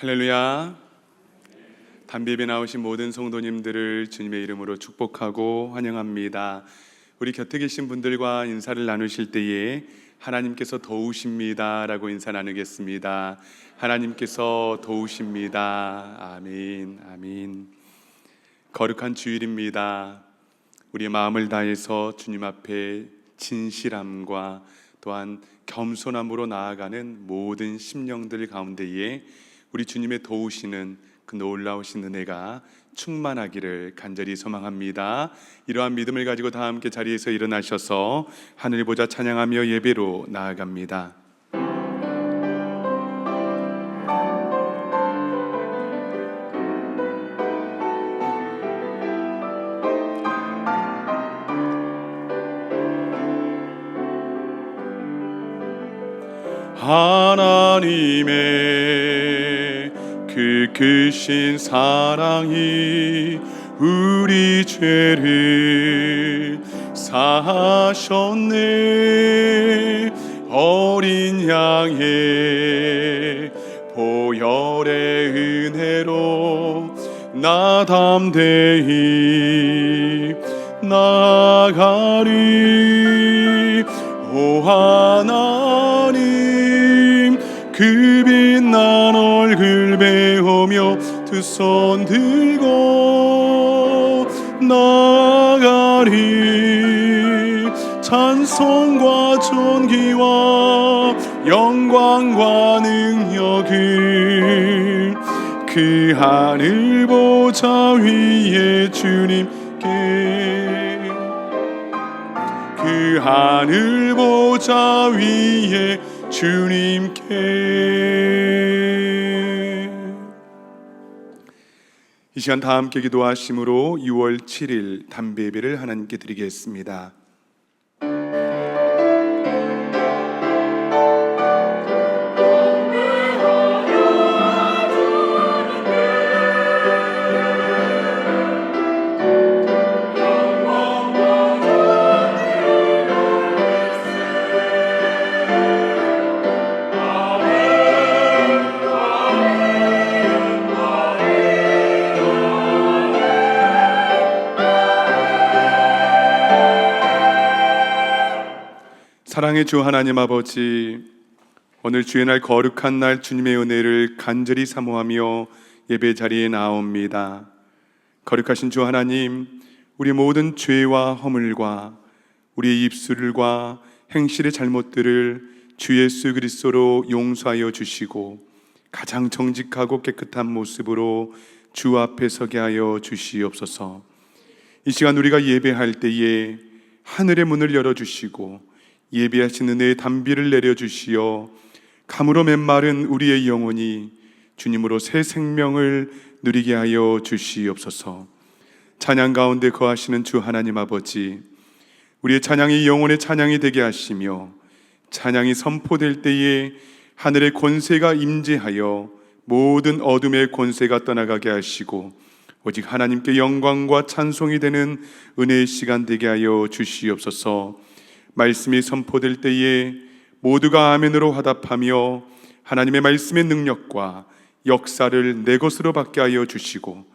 할렐루야. 담비에 나오신 모든 성도님들을 주님의 이름으로 축복하고 환영합니다. 우리 곁에 계신 분들과 인사를 나누실 때에 하나님께서 도우십니다 라고 인사 나누겠습니다. 하나님께서 도우십니다. 아멘. 아멘. 거룩한 주일입니다. 우리의 마음을 다해서 주님 앞에 진실함과 또한 겸손함으로 나아가는 모든 심령들 가운데에 우리 주님의 도우시는 그 놀라우신 은혜가 충만하기를 간절히 소망합니다. 이러한 믿음을 가지고 다 함께 자리에서 일어나셔서 하늘 보자 찬양하며 예배로 나아갑니다. 하나님의 그 크신 사랑이 우리 죄를 사하셨네. 어린 양의 보혈의 은혜로 나 담대히 나아가리. 오 하나님, 그 빛난 얼굴 배우며 두 손 들고 나아가리. 찬송과 존귀와 영광과 능력을 그 하늘 보좌 위에 주님께, 그 하늘 보좌 위에 주님께. 이 시간 다 함께 기도하심으로 6월 7일 담배 예배를 하나님께 드리겠습니다. 사랑의 주 하나님 아버지, 오늘 주의 날 거룩한 날 주님의 은혜를 간절히 사모하며 예배 자리에 나옵니다. 거룩하신 주 하나님, 우리 모든 죄와 허물과 우리의 입술과 행실의 잘못들을 주 예수 그리스도로 용서하여 주시고 가장 정직하고 깨끗한 모습으로 주 앞에 서게 하여 주시옵소서. 이 시간 우리가 예배할 때에 하늘의 문을 열어주시고 예배하신 은혜의 담비를 내려주시어 가물어 맨마른 우리의 영혼이 주님으로 새 생명을 누리게 하여 주시옵소서. 찬양 가운데 거하시는 주 하나님 아버지, 우리의 찬양이 영혼의 찬양이 되게 하시며 찬양이 선포될 때에 하늘의 권세가 임재하여 모든 어둠의 권세가 떠나가게 하시고 오직 하나님께 영광과 찬송이 되는 은혜의 시간 되게 하여 주시옵소서. 말씀이 선포될 때에 모두가 아멘으로 화답하며 하나님의 말씀의 능력과 역사를 내 것으로 받게 하여 주시고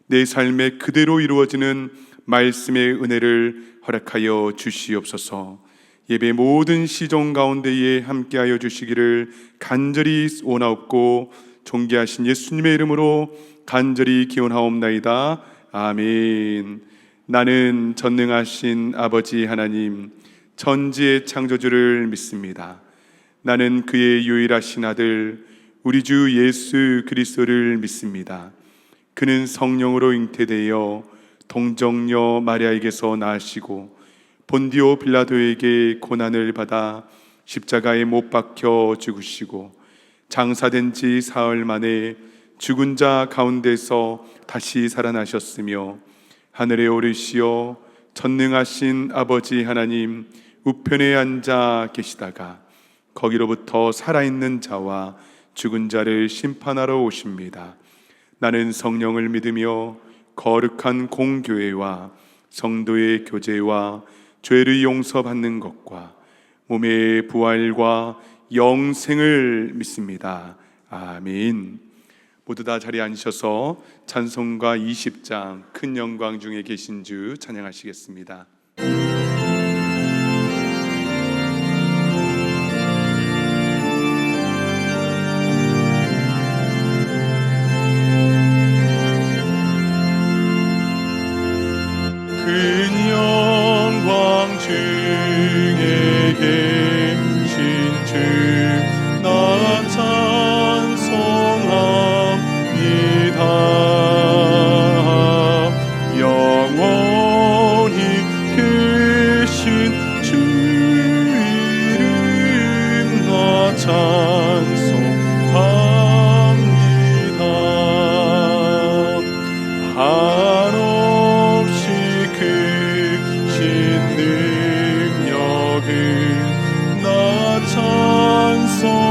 내 삶에 그대로 이루어지는 말씀의 은혜를 허락하여 주시옵소서. 예배 모든 시종 가운데에 함께하여 주시기를 간절히 원하옵고 존귀하신 예수님의 이름으로 간절히 기원하옵나이다. 아멘. 나는 전능하신 아버지 하나님, 전지의 창조주를 믿습니다. 나는 그의 유일하신 아들 우리 주 예수 그리스도를 믿습니다. 그는 성령으로 잉태되어 동정녀 마리아에게서 나시고 본디오 빌라도에게 고난을 받아 십자가에 못 박혀 죽으시고 장사된 지 사흘 만에 죽은 자 가운데서 다시 살아나셨으며 하늘에 오르시어 전능하신 아버지 하나님 우편에 앉아 계시다가 거기로부터 살아있는 자와 죽은 자를 심판하러 오십니다. 나는 성령을 믿으며 거룩한 공교회와 성도의 교제와 죄를 용서받는 것과 몸의 부활과 영생을 믿습니다. 아멘. 모두 다 자리에 앉으셔서 찬송가 20장 큰 영광 중에 계신 주 찬양하시겠습니다. 큰 영광 중에 계신 주 나 찬송합니다. 영원히 계신 주 이름 나 찬송합니다. 한없이 크신 능력을 나 찬송합니다.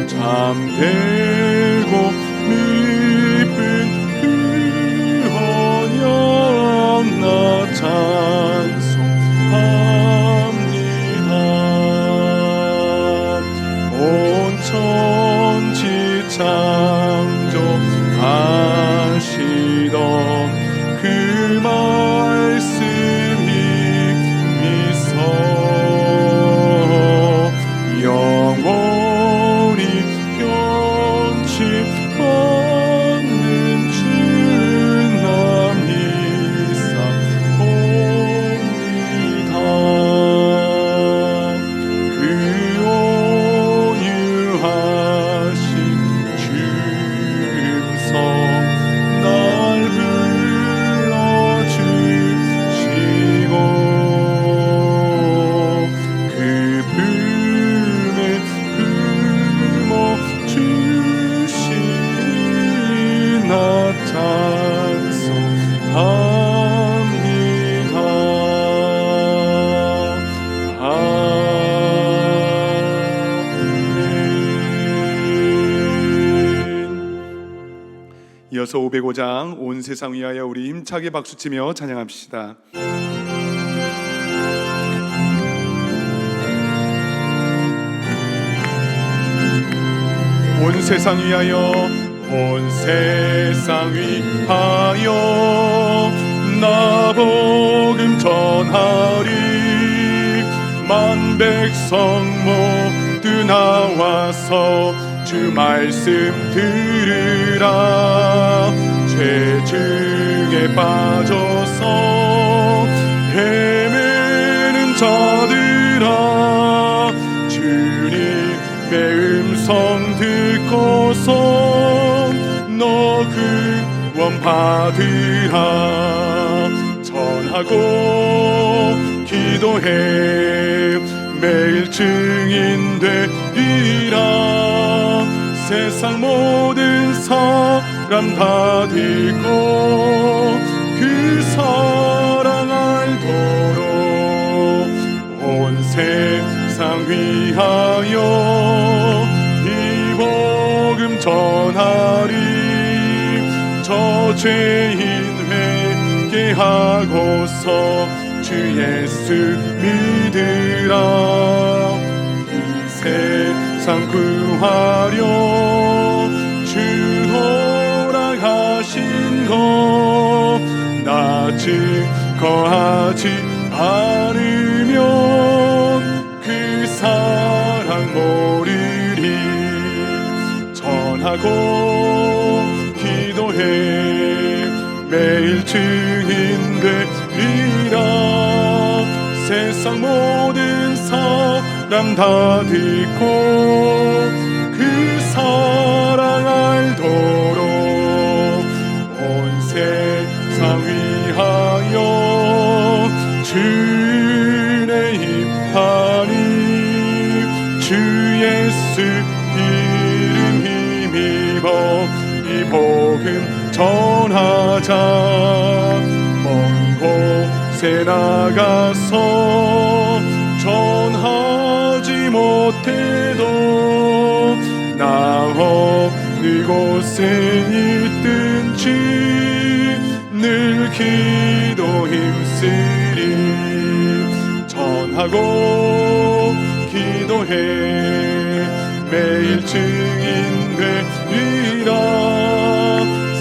잠들고 미쁜 그 언약 나 찬송합니다. 온 천지 창조하시던 그 말씀이 미소 영원히 변치받는 주 남이사옵니다. 그 온유하신 주음성 날 불러주시고 그 품에 품어주시니 나 찬송합니다. 아멘. 이어서 505장 온 세상 위하여 우리 힘차게 박수치며 찬양합시다. 온 세상 위하여 온 세상 위하여 나 복음 전하리. 만 백성 모두 나와서 주 말씀 들으라. 죄 중에 빠져서 헤매는 자들아, 주님의 음성 듣고서 너 구원 받으라. 전하고 기도해 매일 증인 되리라. 세상 모든 사람 다 듣고 그 사랑 알도록 온 세상 위하여 이 복음 전하리. 저 죄인 회개하고서 주 예수 믿으라. 이 세상 구하려 주 돌아가신 것 나 증거하지 않으면 그 사랑 모르리. 전하고 기도해 매일 증인 되리라. 세상 모든 사람 다 듣고 그 사랑 알도록 온 세상 위하여 주의 힘하니. 주 예수 이름 힘입어 이 복음 전하자. 먼 곳에 나가서 전하지 못해도 나 어느 곳에 있든지 늘 기도 힘쓰리. 전하고 기도해 증인 되리라.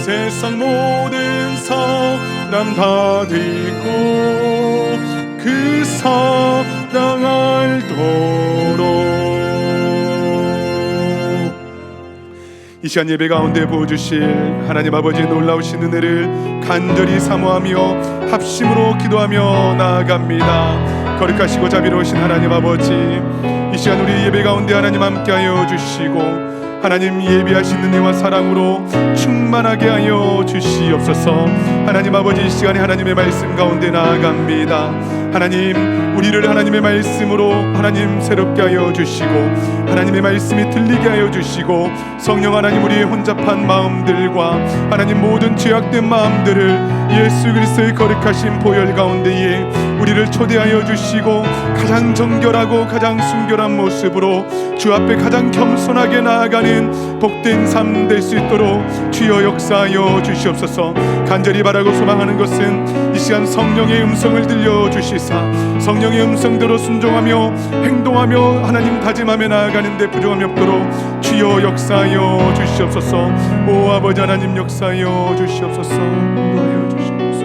세상 모든 사람 다 듣고 그 사랑 알도록. 이 시간 예배 가운데 부어주실 하나님 아버지의 놀라우신 은혜를 간절히 사모하며 합심으로 기도하며 나아갑니다. 거룩하시고 자비로우신 하나님 아버지, 이 시간 우리 예배 가운데 하나님 함께하여 주시고 하나님 예비하신 은혜와 사랑으로 충만하게 하여 주시옵소서. 하나님 아버지, 이 시간에 하나님의 말씀 가운데 나아갑니다. 하나님, 우리를 하나님의 말씀으로 하나님 새롭게 하여 주시고 하나님의 말씀이 들리게 하여 주시고 성령 하나님, 우리의 혼잡한 마음들과 하나님 모든 죄악된 마음들을 예수 그리스도의 거룩하신 보혈 가운데에 우리를 초대하여 주시고 가장 정결하고 가장 순결한 모습으로 주 앞에 가장 겸손하게 나아가는 복된 삶 될 수 있도록 주여 역사하여 주시옵소서. 간절히 바라고 소망하는 것은 이 시간 성령의 음성을 들려주시사 성령의 음성대로 순종하며 행동하며 하나님 다짐하며 나아가는데 부족함이 없도록 주여 역사하여 주시옵소서. 오 아버지 하나님, 역사하여 주시옵소서. 인도하여 주시옵소서.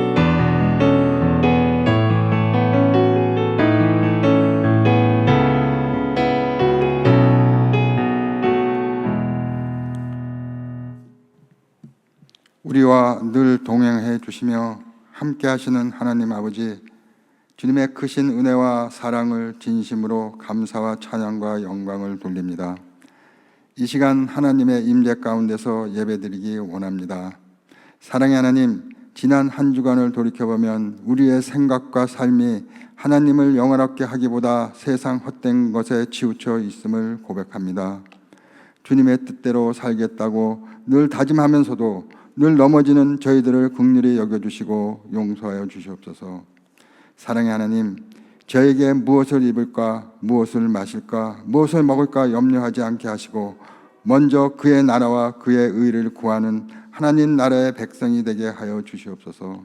우리와 늘 동행해 주시며 함께 하시는 하나님 아버지, 주님의 크신 은혜와 사랑을 진심으로 감사와 찬양과 영광을 돌립니다. 이 시간 하나님의 임재 가운데서 예배드리기 원합니다. 사랑의 하나님, 지난 한 주간을 돌이켜보면 우리의 생각과 삶이 하나님을 영화롭게 하기보다 세상 헛된 것에 치우쳐 있음을 고백합니다. 주님의 뜻대로 살겠다고 늘 다짐하면서도 늘 넘어지는 저희들을 긍휼히 여겨주시고 용서하여 주시옵소서. 사랑의 하나님, 저에게 무엇을 입을까, 무엇을 마실까, 무엇을 먹을까 염려하지 않게 하시고 먼저 그의 나라와 그의 의를 구하는 하나님 나라의 백성이 되게 하여 주시옵소서.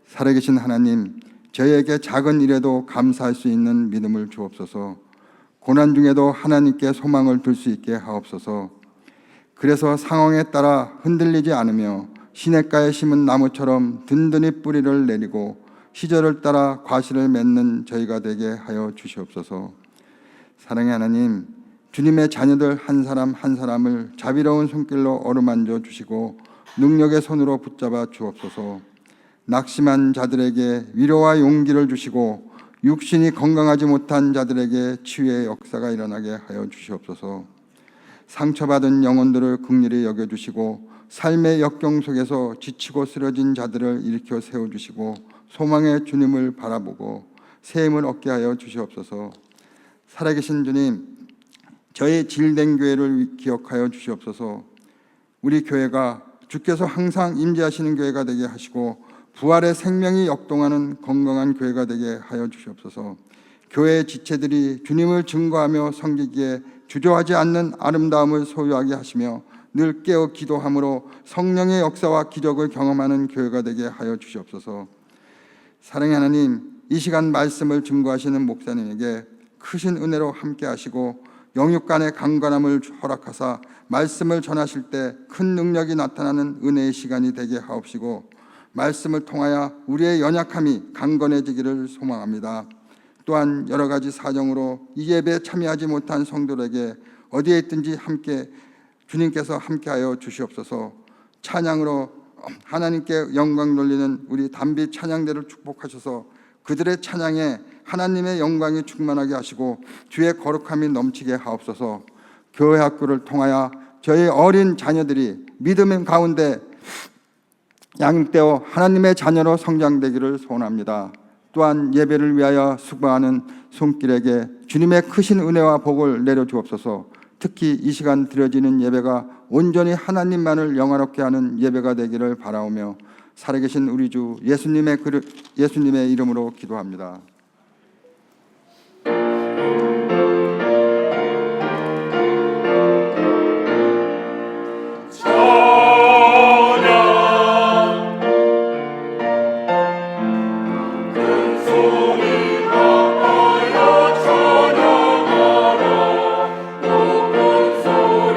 살아계신 하나님, 저에게 작은 일에도 감사할 수 있는 믿음을 주옵소서. 고난 중에도 하나님께 소망을 둘 수 있게 하옵소서. 그래서 상황에 따라 흔들리지 않으며 시냇가에 심은 나무처럼 든든히 뿌리를 내리고 시절을 따라 과실을 맺는 저희가 되게 하여 주시옵소서. 사랑의 하나님, 주님의 자녀들 한 사람 한 사람을 자비로운 손길로 어루만져 주시고 능력의 손으로 붙잡아 주옵소서. 낙심한 자들에게 위로와 용기를 주시고 육신이 건강하지 못한 자들에게 치유의 역사가 일어나게 하여 주시옵소서. 상처받은 영혼들을 긍휼히 여겨주시고 삶의 역경 속에서 지치고 쓰러진 자들을 일으켜 세워주시고 소망의 주님을 바라보고 새 힘을 얻게 하여 주시옵소서. 살아계신 주님, 저희 질된 교회를 기억하여 주시옵소서. 우리 교회가 주께서 항상 임재하시는 교회가 되게 하시고 부활의 생명이 역동하는 건강한 교회가 되게 하여 주시옵소서. 교회의 지체들이 주님을 증거하며 섬기기에 주저하지 않는 아름다움을 소유하게 하시며 늘 깨어 기도함으로 성령의 역사와 기적을 경험하는 교회가 되게 하여 주시옵소서. 사랑의 하나님, 이 시간 말씀을 증거하시는 목사님에게 크신 은혜로 함께 하시고 영육간의 강건함을 허락하사 말씀을 전하실 때 큰 능력이 나타나는 은혜의 시간이 되게 하옵시고 말씀을 통하여 우리의 연약함이 강건해지기를 소망합니다. 또한 여러 가지 사정으로 이 예배에 참여하지 못한 성도들에게 어디에 있든지 함께 주님께서 함께하여 주시옵소서. 찬양으로 하나님께 영광 돌리는 우리 단비 찬양대를 축복하셔서 그들의 찬양에 하나님의 영광이 충만하게 하시고 주의 거룩함이 넘치게 하옵소서. 교회 학교를 통하여 저희 어린 자녀들이 믿음 가운데 양육되어 하나님의 자녀로 성장되기를 소원합니다. 또한 예배를 위하여 수고하는 손길에게 주님의 크신 은혜와 복을 내려주옵소서. 특히 이 시간 드려지는 예배가 온전히 하나님만을 영화롭게 하는 예배가 되기를 바라오며 살아계신 우리 주 예수님의 이름으로 기도합니다. 소리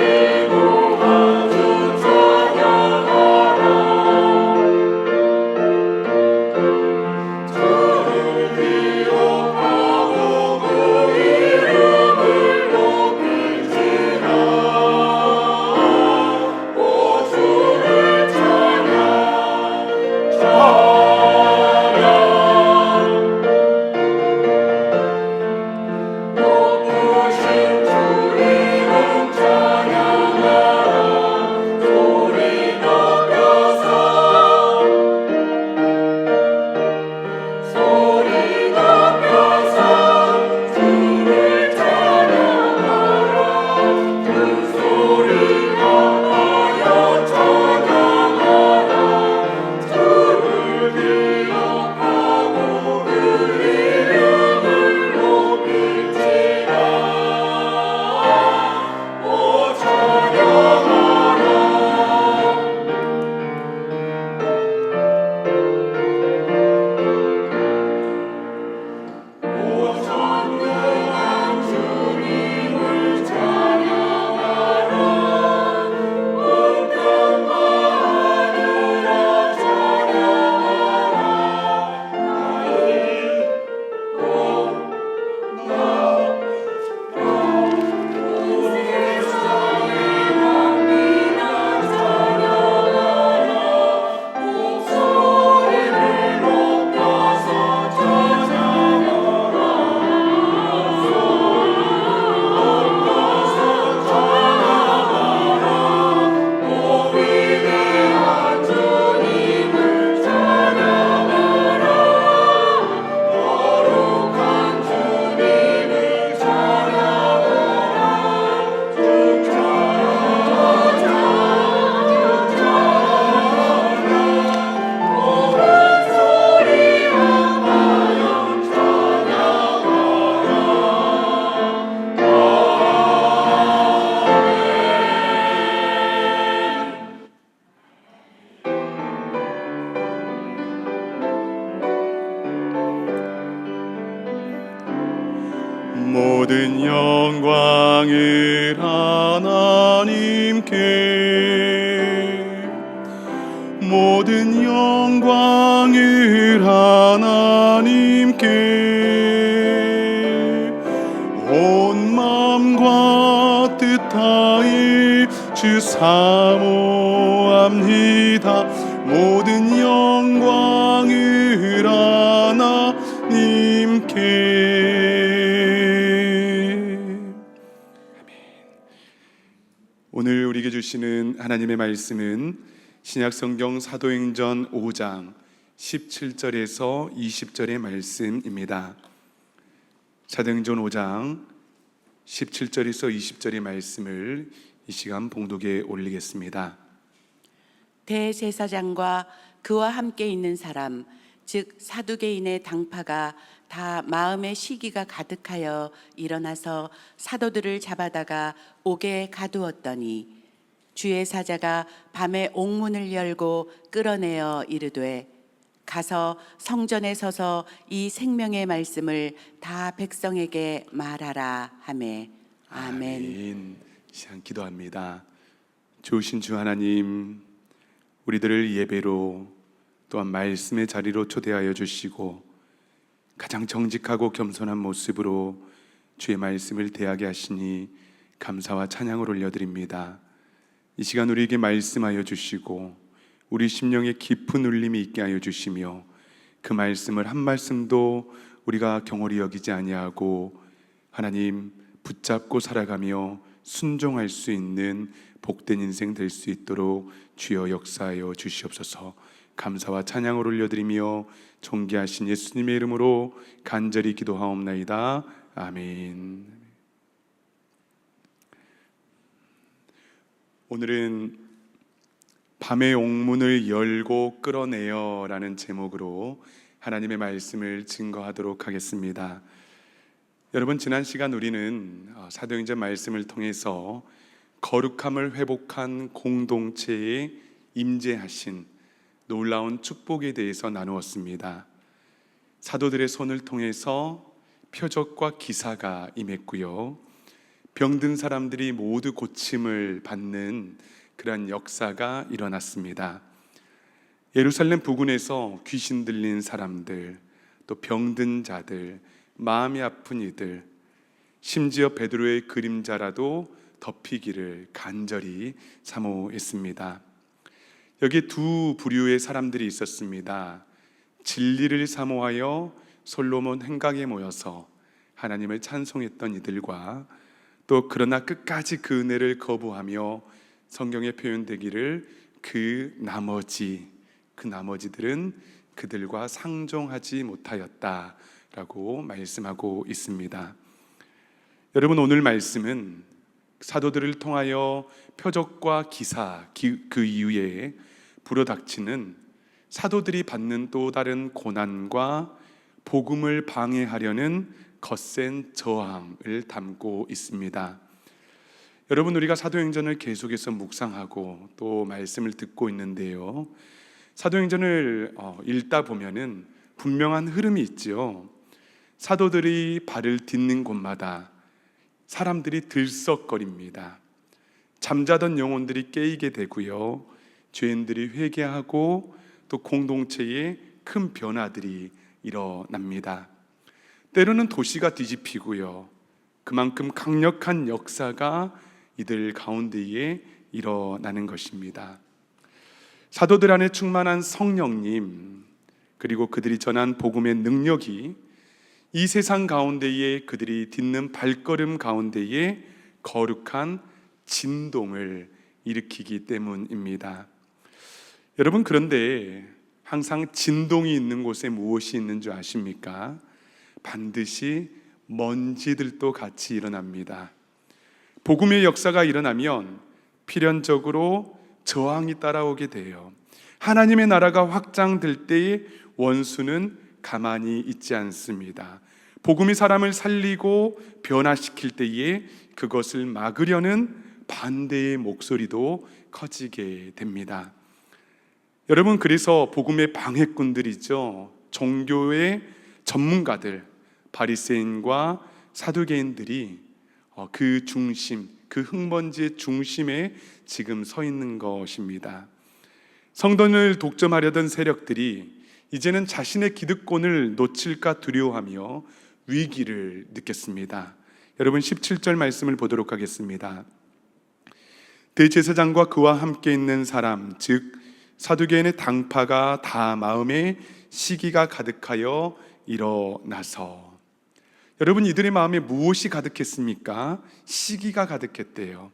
모든 영광을 하나님께, 모든 영광을 하나님께, 온 마음과 뜻하에 주 사모합니다. 모든 영광을 하나님께. 오늘 우리에게 주시는 하나님의 말씀은 신약성경 사도행전 5장 17절에서 20절의 말씀입니다. 사도행전 5장 17절에서 20절의 말씀을 이 시간 봉독에 올리겠습니다. 대제사장과 그와 함께 있는 사람, 즉 사두개인의 당파가 다 마음의 시기가 가득하여 일어나서 사도들을 잡아다가 옥에 가두었더니 주의 사자가 밤에 옥문을 열고 끌어내어 이르되 가서 성전에 서서 이 생명의 말씀을 다 백성에게 말하라 하매. 아멘. 시간 기도합니다. 좋으신 주 하나님, 우리들을 예배로 또한 말씀의 자리로 초대하여 주시고 가장 정직하고 겸손한 모습으로 주의 말씀을 대하게 하시니 감사와 찬양을 올려드립니다. 이 시간 우리에게 말씀하여 주시고 우리 심령에 깊은 울림이 있게 하여 주시며 그 말씀을 한 말씀도 우리가 경홀히 여기지 아니하고 하나님 붙잡고 살아가며 순종할 수 있는 복된 인생 될 수 있도록 주여 역사하여 주시옵소서. 감사와 찬양을 올려드리며 존귀하신 예수님의 이름으로 간절히 기도하옵나이다. 아멘. 오늘은 밤의 옥문을 열고 끌어내어 라는 제목으로 하나님의 말씀을 증거하도록 하겠습니다. 여러분, 지난 시간 우리는 사도행전 말씀을 통해서 거룩함을 회복한 공동체에 임재하신 놀라운 축복에 대해서 나누었습니다. 사도들의 손을 통해서 표적과 기사가 임했고요, 병든 사람들이 모두 고침을 받는 그러한 역사가 일어났습니다. 예루살렘 부근에서 귀신 들린 사람들, 또 병든 자들, 마음이 아픈 이들, 심지어 베드로의 그림자라도 덮이기를 간절히 사모했습니다. 여기 두 부류의 사람들이 있었습니다. 진리를 사모하여 솔로몬 행각에 모여서 하나님을 찬송했던 이들과 또 그러나 끝까지 그 은혜를 거부하며 성경에 표현되기를 그 나머지들은 그들과 상종하지 못하였다라고 말씀하고 있습니다. 여러분, 오늘 말씀은 사도들을 통하여 표적과 기사, 그 이후에 불어닥치는 사도들이 받는 또 다른 고난과 복음을 방해하려는 거센 저항을 담고 있습니다. 여러분, 우리가 사도행전을 계속해서 묵상하고 또 말씀을 듣고 있는데요, 사도행전을 읽다 보면은 분명한 흐름이 있죠. 사도들이 발을 딛는 곳마다 사람들이 들썩거립니다. 잠자던 영혼들이 깨이게 되고요, 죄인들이 회개하고 또 공동체에 큰 변화들이 일어납니다. 때로는 도시가 뒤집히고요, 그만큼 강력한 역사가 이들 가운데에 일어나는 것입니다. 사도들 안에 충만한 성령님, 그리고 그들이 전한 복음의 능력이 이 세상 가운데에 그들이 딛는 발걸음 가운데에 거룩한 진동을 일으키기 때문입니다. 여러분, 그런데 항상 진동이 있는 곳에 무엇이 있는 줄 아십니까? 반드시 먼지들도 같이 일어납니다. 복음의 역사가 일어나면 필연적으로 저항이 따라오게 돼요. 하나님의 나라가 확장될 때에 원수는 가만히 있지 않습니다. 복음이 사람을 살리고 변화시킬 때에 그것을 막으려는 반대의 목소리도 커지게 됩니다. 여러분, 그래서 복음의 방해꾼들이죠, 종교의 전문가들, 바리새인과 사두개인들이 그 중심, 그 흙먼지의 중심에 지금 서 있는 것입니다. 성도를 독점하려던 세력들이 이제는 자신의 기득권을 놓칠까 두려워하며 위기를 느꼈습니다. 여러분 17절 말씀을 보도록 하겠습니다. 대제사장과 그와 함께 있는 사람, 즉 사두개인의 당파가 다 마음에 시기가 가득하여 일어나서. 여러분, 이들의 마음에 무엇이 가득했습니까? 시기가 가득했대요.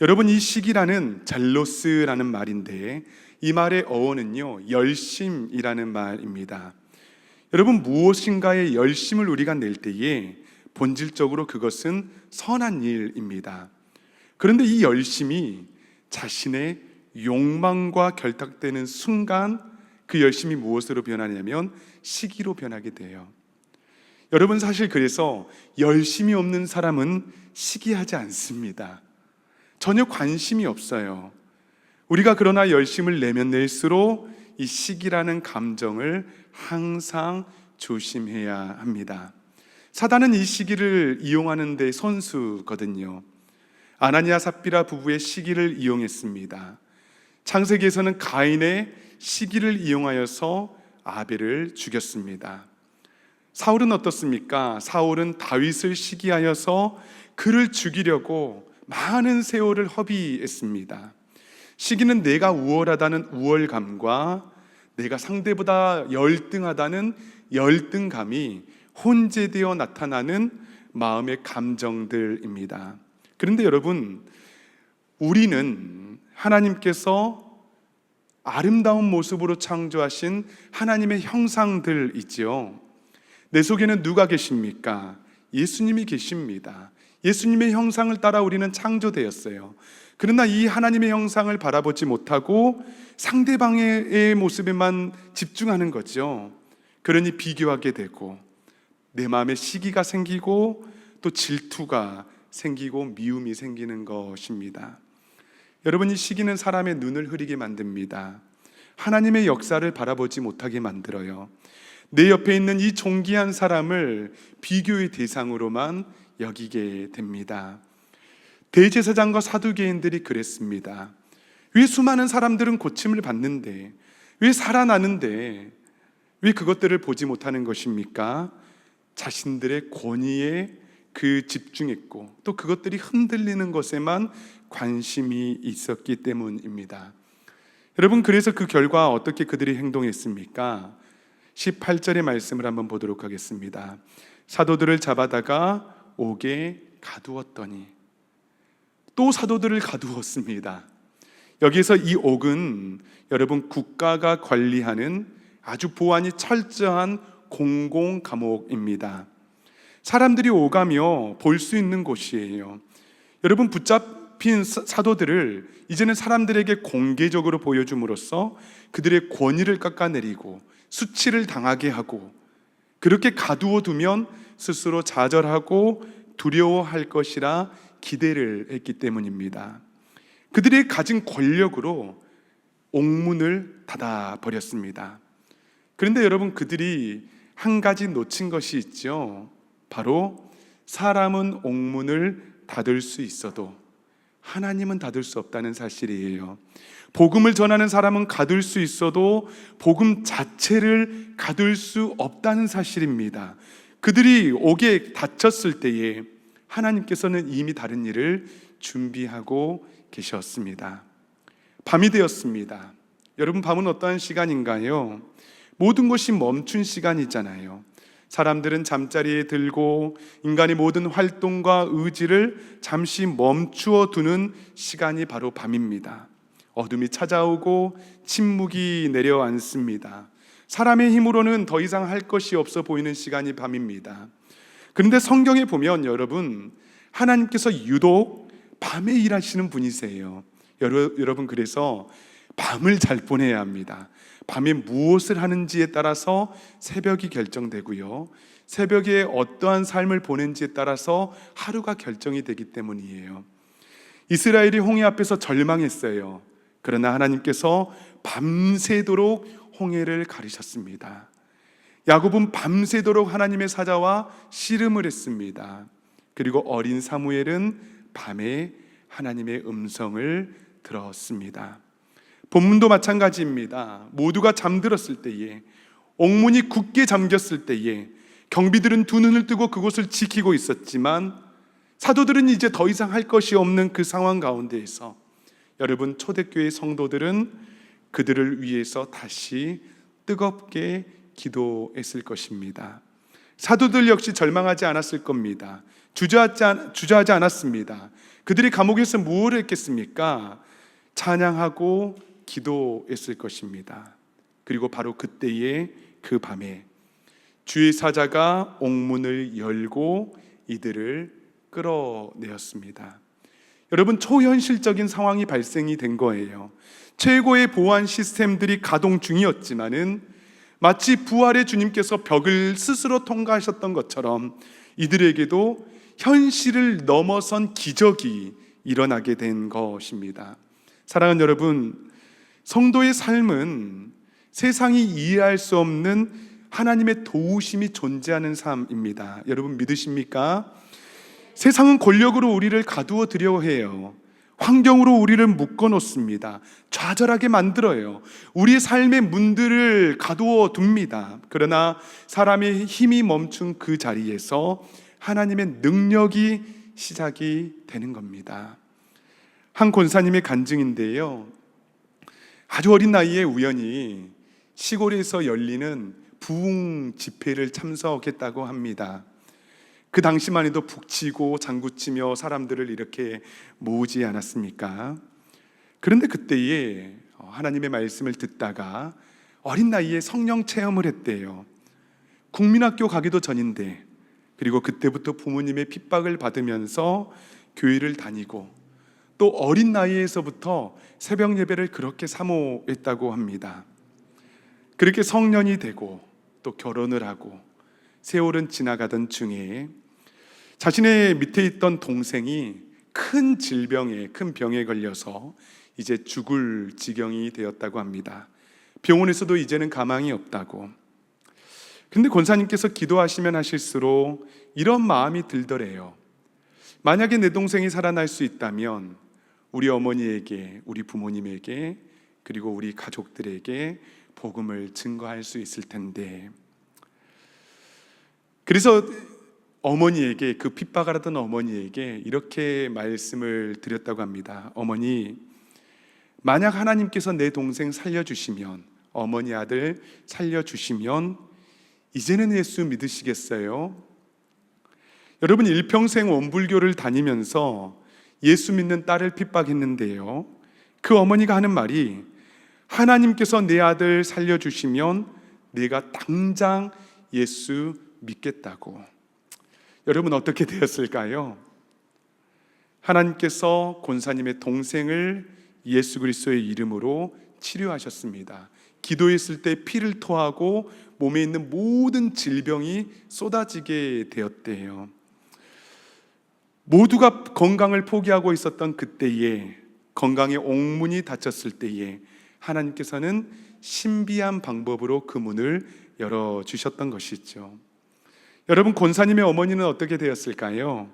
여러분, 이 시기라는 젤로스라는 말인데 이 말의 어원은요, 열심이라는 말입니다. 여러분, 무엇인가에 열심을 우리가 낼 때에 본질적으로 그것은 선한 일입니다. 그런데 이 열심이 자신의 욕망과 결탁되는 순간 그 열심이 무엇으로 변하냐면 시기로 변하게 돼요. 여러분, 사실 그래서 열심이 없는 사람은 시기하지 않습니다. 전혀 관심이 없어요. 우리가 그러나 열심을 내면 낼수록 이 시기라는 감정을 항상 조심해야 합니다. 사단은 이 시기를 이용하는 데 선수거든요. 아나니아 삽비라 부부의 시기를 이용했습니다. 창세기에서는 가인의 시기를 이용하여서 아벨을 죽였습니다. 사울은 어떻습니까? 사울은 다윗을 시기하여서 그를 죽이려고 많은 세월을 허비했습니다. 시기는 내가 우월하다는 우월감과 내가 상대보다 열등하다는 열등감이 혼재되어 나타나는 마음의 감정들입니다. 그런데 여러분, 우리는 하나님께서 아름다운 모습으로 창조하신 하나님의 형상들 있죠. 내 속에는 누가 계십니까? 예수님이 계십니다. 예수님의 형상을 따라 우리는 창조되었어요. 그러나 이 하나님의 형상을 바라보지 못하고 상대방의 모습에만 집중하는 거죠. 그러니 비교하게 되고 내 마음에 시기가 생기고 또 질투가 생기고 미움이 생기는 것입니다. 여러분, 이 시기는 사람의 눈을 흐리게 만듭니다. 하나님의 역사를 바라보지 못하게 만들어요. 내 옆에 있는 이 존귀한 사람을 비교의 대상으로만 여기게 됩니다. 대제사장과 사두개인들이 그랬습니다. 왜 수많은 사람들은 고침을 받는데, 왜 살아나는데 왜 그것들을 보지 못하는 것입니까? 자신들의 권위에 그 집중했고 또 그것들이 흔들리는 것에만 관심이 있었기 때문입니다. 여러분, 그래서 그 결과 어떻게 그들이 행동했습니까? 18절의 말씀을 한번 보도록 하겠습니다. 사도들을 잡아다가 옥에 가두었더니, 또 사도들을 가두었습니다. 여기서 이 옥은 여러분 국가가 관리하는 아주 보안이 철저한 공공 감옥입니다. 사람들이 오가며 볼 수 있는 곳이에요. 여러분, 붙잡힌 사도들을 이제는 사람들에게 공개적으로 보여줌으로써 그들의 권위를 깎아내리고 수치를 당하게 하고, 그렇게 가두어 두면 스스로 좌절하고 두려워할 것이라 기대를 했기 때문입니다. 그들이 가진 권력으로 옥문을 닫아버렸습니다. 그런데 여러분, 그들이 한 가지 놓친 것이 있죠. 바로 사람은 옥문을 닫을 수 있어도 하나님은 닫을 수 없다는 사실이에요. 복음을 전하는 사람은 가둘 수 있어도 복음 자체를 가둘 수 없다는 사실입니다. 그들이 옥에 닫혔을 때에 하나님께서는 이미 다른 일을 준비하고 계셨습니다. 밤이 되었습니다. 여러분, 밤은 어떠한 시간인가요? 모든 것이 멈춘 시간이잖아요. 사람들은 잠자리에 들고 인간의 모든 활동과 의지를 잠시 멈추어 두는 시간이 바로 밤입니다. 어둠이 찾아오고 침묵이 내려앉습니다. 사람의 힘으로는 더 이상 할 것이 없어 보이는 시간이 밤입니다. 그런데 성경에 보면 여러분, 하나님께서 유독 밤에 일하시는 분이세요. 여러분, 그래서 밤을 잘 보내야 합니다. 밤에 무엇을 하는지에 따라서 새벽이 결정되고요, 새벽에 어떠한 삶을 보낸지에 따라서 하루가 결정이 되기 때문이에요. 이스라엘이 홍해 앞에서 절망했어요. 그러나 하나님께서 밤새도록 홍해를 가르셨습니다. 야곱은 밤새도록 하나님의 사자와 씨름을 했습니다. 그리고 어린 사무엘은 밤에 하나님의 음성을 들었습니다. 본문도 마찬가지입니다. 모두가 잠들었을 때에, 옥문이 굳게 잠겼을 때에 경비들은 두 눈을 뜨고 그곳을 지키고 있었지만 사도들은 이제 더 이상 할 것이 없는 그 상황 가운데에서 여러분, 초대교회 성도들은 그들을 위해서 다시 뜨겁게 기도했을 것입니다. 사도들 역시 절망하지 않았을 겁니다. 주저하지 않았습니다. 그들이 감옥에서 무엇을 했겠습니까? 찬양하고 기도했을 것입니다. 그리고 바로 그때에, 그 밤에 주의 사자가 옥문을 열고 이들을 끌어내었습니다. 여러분, 초현실적인 상황이 발생이 된 거예요. 최고의 보안 시스템들이 가동 중이었지만은 마치 부활의 주님께서 벽을 스스로 통과하셨던 것처럼 이들에게도 현실을 넘어선 기적이 일어나게 된 것입니다. 사랑하는 여러분, 성도의 삶은 세상이 이해할 수 없는 하나님의 도우심이 존재하는 삶입니다. 여러분 믿으십니까? 세상은 권력으로 우리를 가두어 두려 해요. 환경으로 우리를 묶어 놓습니다. 좌절하게 만들어요. 우리의 삶의 문들을 가두어 둡니다. 그러나 사람의 힘이 멈춘 그 자리에서 하나님의 능력이 시작이 되는 겁니다. 한 권사님의 간증인데요, 아주 어린 나이에 우연히 시골에서 열리는 부흥 집회를 참석했다고 합니다. 그 당시만 해도 북치고 장구치며 사람들을 이렇게 모으지 않았습니까? 그런데 그때에 하나님의 말씀을 듣다가 어린 나이에 성령 체험을 했대요. 국민학교 가기도 전인데, 그리고 그때부터 부모님의 핍박을 받으면서 교회를 다니고 또 어린 나이에서부터 새벽 예배를 그렇게 사모했다고 합니다. 그렇게 성년이 되고 또 결혼을 하고 세월은 지나가던 중에 자신의 밑에 있던 동생이 큰 질병에, 큰 병에 걸려서 이제 죽을 지경이 되었다고 합니다. 병원에서도 이제는 가망이 없다고. 근데 권사님께서 기도하시면 하실수록 이런 마음이 들더래요. 만약에 내 동생이 살아날 수 있다면 우리 어머니에게, 우리 부모님에게, 그리고 우리 가족들에게 복음을 증거할 수 있을 텐데. 그래서 어머니에게, 그 핍박을 하던 어머니에게 이렇게 말씀을 드렸다고 합니다. 어머니, 만약 하나님께서 내 동생 살려주시면, 어머니 아들 살려주시면 이제는 예수 믿으시겠어요? 여러분, 일평생 원불교를 다니면서 예수 믿는 딸을 핍박했는데요, 그 어머니가 하는 말이, 하나님께서 내 아들 살려주시면 내가 당장 예수 믿겠다고. 여러분, 어떻게 되었을까요? 하나님께서 권사님의 동생을 예수 그리스도의 이름으로 치료하셨습니다. 기도했을 때 피를 토하고 몸에 있는 모든 질병이 쏟아지게 되었대요. 모두가 건강을 포기하고 있었던 그때에, 건강의 옥문이 닫혔을 때에 하나님께서는 신비한 방법으로 그 문을 열어주셨던 것이죠. 여러분, 권사님의 어머니는 어떻게 되었을까요?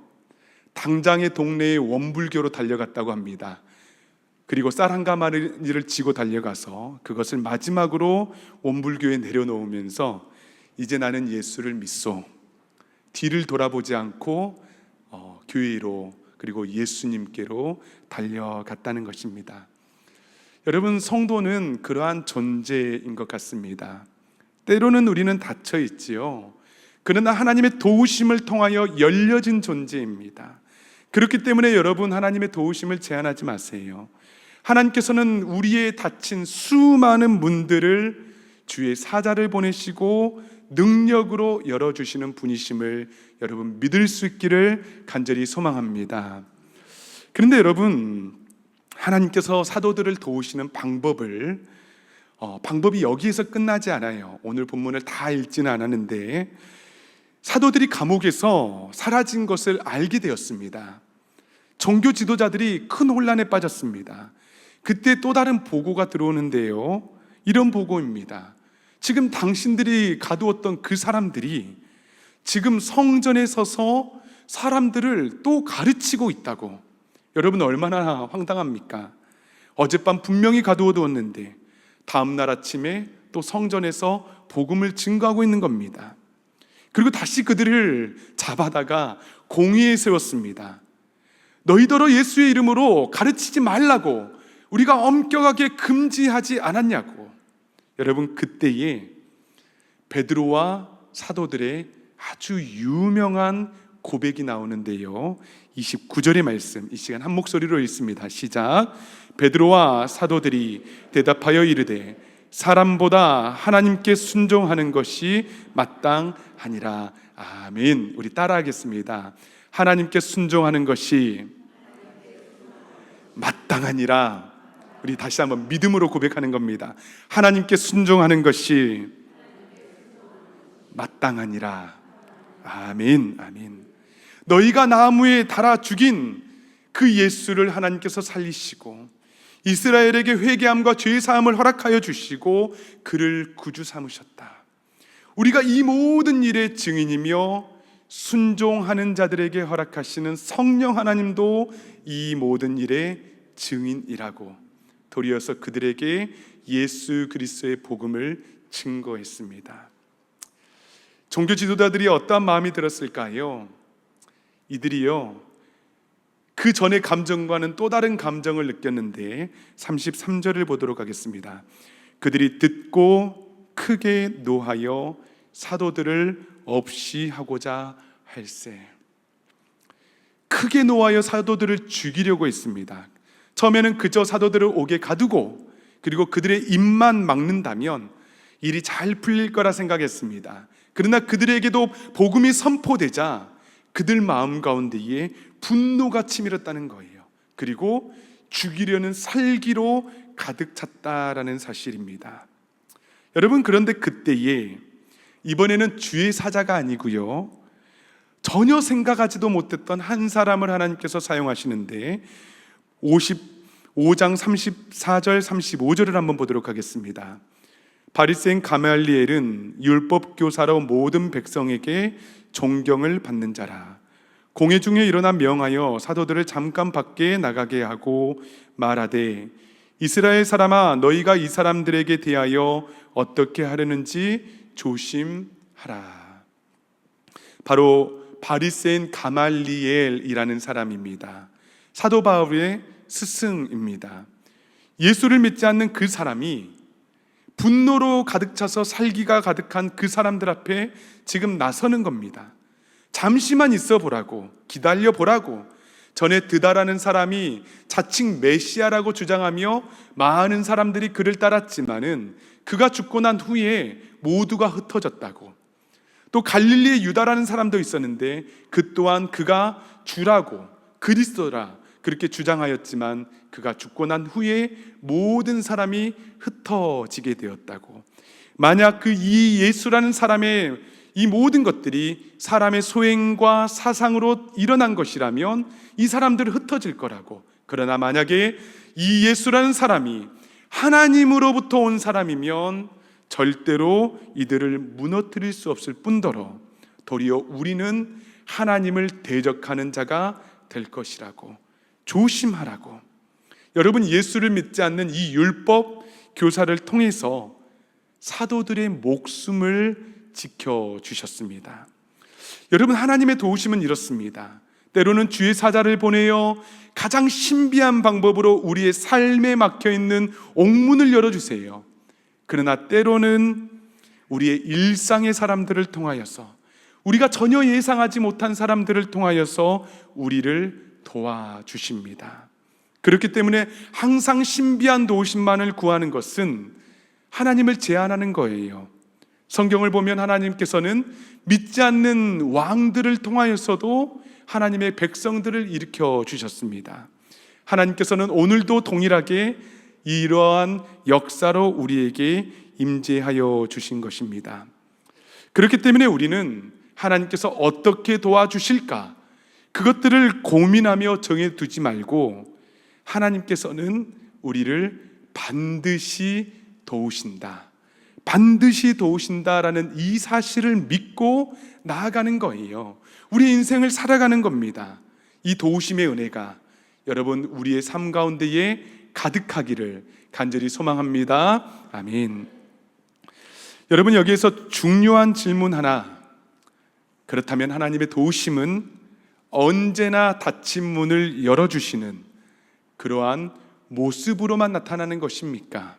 당장의 동네의 원불교로 달려갔다고 합니다. 그리고 쌀 한 가마니를 지고 달려가서 그것을 마지막으로 원불교에 내려놓으면서 이제 나는 예수를 믿소. 뒤를 돌아보지 않고 교회로, 그리고 예수님께로 달려갔다는 것입니다. 여러분, 성도는 그러한 존재인 것 같습니다. 때로는 우리는 닫혀 있지요. 그러나 하나님의 도우심을 통하여 열려진 존재입니다. 그렇기 때문에 여러분, 하나님의 도우심을 제한하지 마세요. 하나님께서는 우리의 닫힌 수많은 문들을 주의 사자를 보내시고 능력으로 열어주시는 분이심을 여러분 믿을 수 있기를 간절히 소망합니다. 그런데 여러분, 하나님께서 사도들을 도우시는 방법이 여기에서 끝나지 않아요. 오늘 본문을 다 읽지는 않았는데 사도들이 감옥에서 사라진 것을 알게 되었습니다. 종교 지도자들이 큰 혼란에 빠졌습니다. 그때 또 다른 보고가 들어오는데요, 이런 보고입니다. 지금 당신들이 가두었던 그 사람들이 지금 성전에 서서 사람들을 또 가르치고 있다고. 여러분, 얼마나 황당합니까? 어젯밤 분명히 가두어 두었는데 다음 날 아침에 또 성전에서 복음을 증거하고 있는 겁니다. 그리고 다시 그들을 잡아다가 공의에 세웠습니다. 너희더러 예수의 이름으로 가르치지 말라고 우리가 엄격하게 금지하지 않았냐고. 여러분, 그때에 베드로와 사도들의 아주 유명한 고백이 나오는데요, 29절의 말씀, 이 시간 한 목소리로 읽습니다. 시작. 베드로와 사도들이 대답하여 이르되 사람보다 하나님께 순종하는 것이 마땅하니라. 아멘. 우리 따라하겠습니다. 하나님께 순종하는 것이 마땅하니라. 우리 다시 한번 믿음으로 고백하는 겁니다. 하나님께 순종하는 것이 마땅하니라. 아멘. 아멘. 너희가 나무에 달아 죽인 그 예수를 하나님께서 살리시고 이스라엘에게 회개함과 죄 사함을 허락하여 주시고 그를 구주 삼으셨다. 우리가 이 모든 일의 증인이며 순종하는 자들에게 허락하시는 성령 하나님도 이 모든 일의 증인이라고 도리어서 그들에게 예수 그리스도의 복음을 증거했습니다. 종교 지도자들이 어떠한 마음이 들었을까요? 이들이요, 그 전의 감정과는 또 다른 감정을 느꼈는데 33절을 보도록 하겠습니다. 그들이 듣고 크게 노하여 사도들을 없이 하고자 할세. 크게 노하여 사도들을 죽이려고 했습니다. 처음에는 그저 사도들을 옥에 가두고 그리고 그들의 입만 막는다면 일이 잘 풀릴 거라 생각했습니다. 그러나 그들에게도 복음이 선포되자 그들 마음 가운데에 분노가 치밀었다는 거예요. 그리고 죽이려는 살기로 가득 찼다라는 사실입니다. 여러분, 그런데 그때에 이번에는 주의 사자가 아니고요, 전혀 생각하지도 못했던 한 사람을 하나님께서 사용하시는데 55장 34절 35절을 한번 보도록 하겠습니다. 바리새인 가말리엘은 율법 교사로 모든 백성에게 존경을 받는 자라. 공회 중에 일어나 명하여 사도들을 잠깐 밖에 나가게 하고 말하되 이스라엘 사람아, 너희가 이 사람들에게 대하여 어떻게 하려는지 조심하라. 바로 바리새인 가말리엘이라는 사람입니다. 사도 바울의 스승입니다. 예수를 믿지 않는 그 사람이 분노로 가득 차서 살기가 가득한 그 사람들 앞에 지금 나서는 겁니다. 잠시만 있어 보라고, 기다려 보라고. 전에 드다라는 사람이 자칭 메시아라고 주장하며 많은 사람들이 그를 따랐지만은 그가 죽고 난 후에 모두가 흩어졌다고. 또 갈릴리의 유다라는 사람도 있었는데 그 또한 그가 주라고, 그리스도라 그렇게 주장하였지만 그가 죽고 난 후에 모든 사람이 흩어지게 되었다고. 만약 그 이 예수라는 사람의 이 모든 것들이 사람의 소행과 사상으로 일어난 것이라면 이 사람들은 흩어질 거라고. 그러나 만약에 이 예수라는 사람이 하나님으로부터 온 사람이면 절대로 이들을 무너뜨릴 수 없을 뿐더러 도리어 우리는 하나님을 대적하는 자가 될 것이라고. 조심하라고. 여러분, 예수를 믿지 않는 이 율법 교사를 통해서 사도들의 목숨을 지켜주셨습니다. 여러분, 하나님의 도우심은 이렇습니다. 때로는 주의 사자를 보내어 가장 신비한 방법으로 우리의 삶에 막혀있는 옥문을 열어주세요. 그러나 때로는 우리의 일상의 사람들을 통하여서, 우리가 전혀 예상하지 못한 사람들을 통하여서 우리를 도와주십니다. 그렇기 때문에 항상 신비한 도우심만을 구하는 것은 하나님을 제한하는 거예요. 성경을 보면 하나님께서는 믿지 않는 왕들을 통하여서도 하나님의 백성들을 일으켜 주셨습니다. 하나님께서는 오늘도 동일하게 이러한 역사로 우리에게 임재하여 주신 것입니다. 그렇기 때문에 우리는 하나님께서 어떻게 도와주실까, 그것들을 고민하며 정해두지 말고 하나님께서는 우리를 반드시 도우신다, 반드시 도우신다라는 이 사실을 믿고 나아가는 거예요. 우리 인생을 살아가는 겁니다. 이 도우심의 은혜가 여러분 우리의 삶 가운데에 가득하기를 간절히 소망합니다. 아멘. 여러분, 여기에서 중요한 질문 하나. 그렇다면 하나님의 도우심은 언제나 닫힌 문을 열어주시는 그러한 모습으로만 나타나는 것입니까?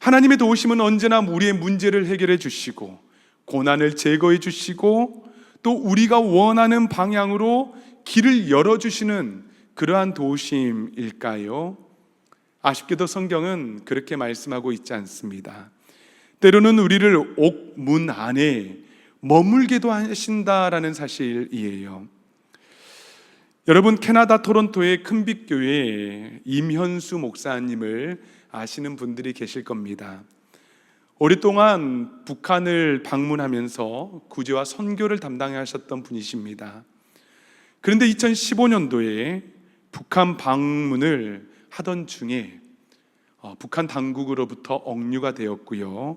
하나님의 도우심은 언제나 우리의 문제를 해결해 주시고 고난을 제거해 주시고 또 우리가 원하는 방향으로 길을 열어주시는 그러한 도우심일까요? 아쉽게도 성경은 그렇게 말씀하고 있지 않습니다. 때로는 우리를 옥문 안에 머물게도 하신다라는 사실이에요. 여러분, 캐나다 토론토의 큰빛교회 임현수 목사님을 아시는 분들이 계실 겁니다. 오랫동안 북한을 방문하면서 구제와 선교를 담당하셨던 분이십니다. 그런데 2015년도에 북한 방문을 하던 중에 북한 당국으로부터 억류가 되었고요.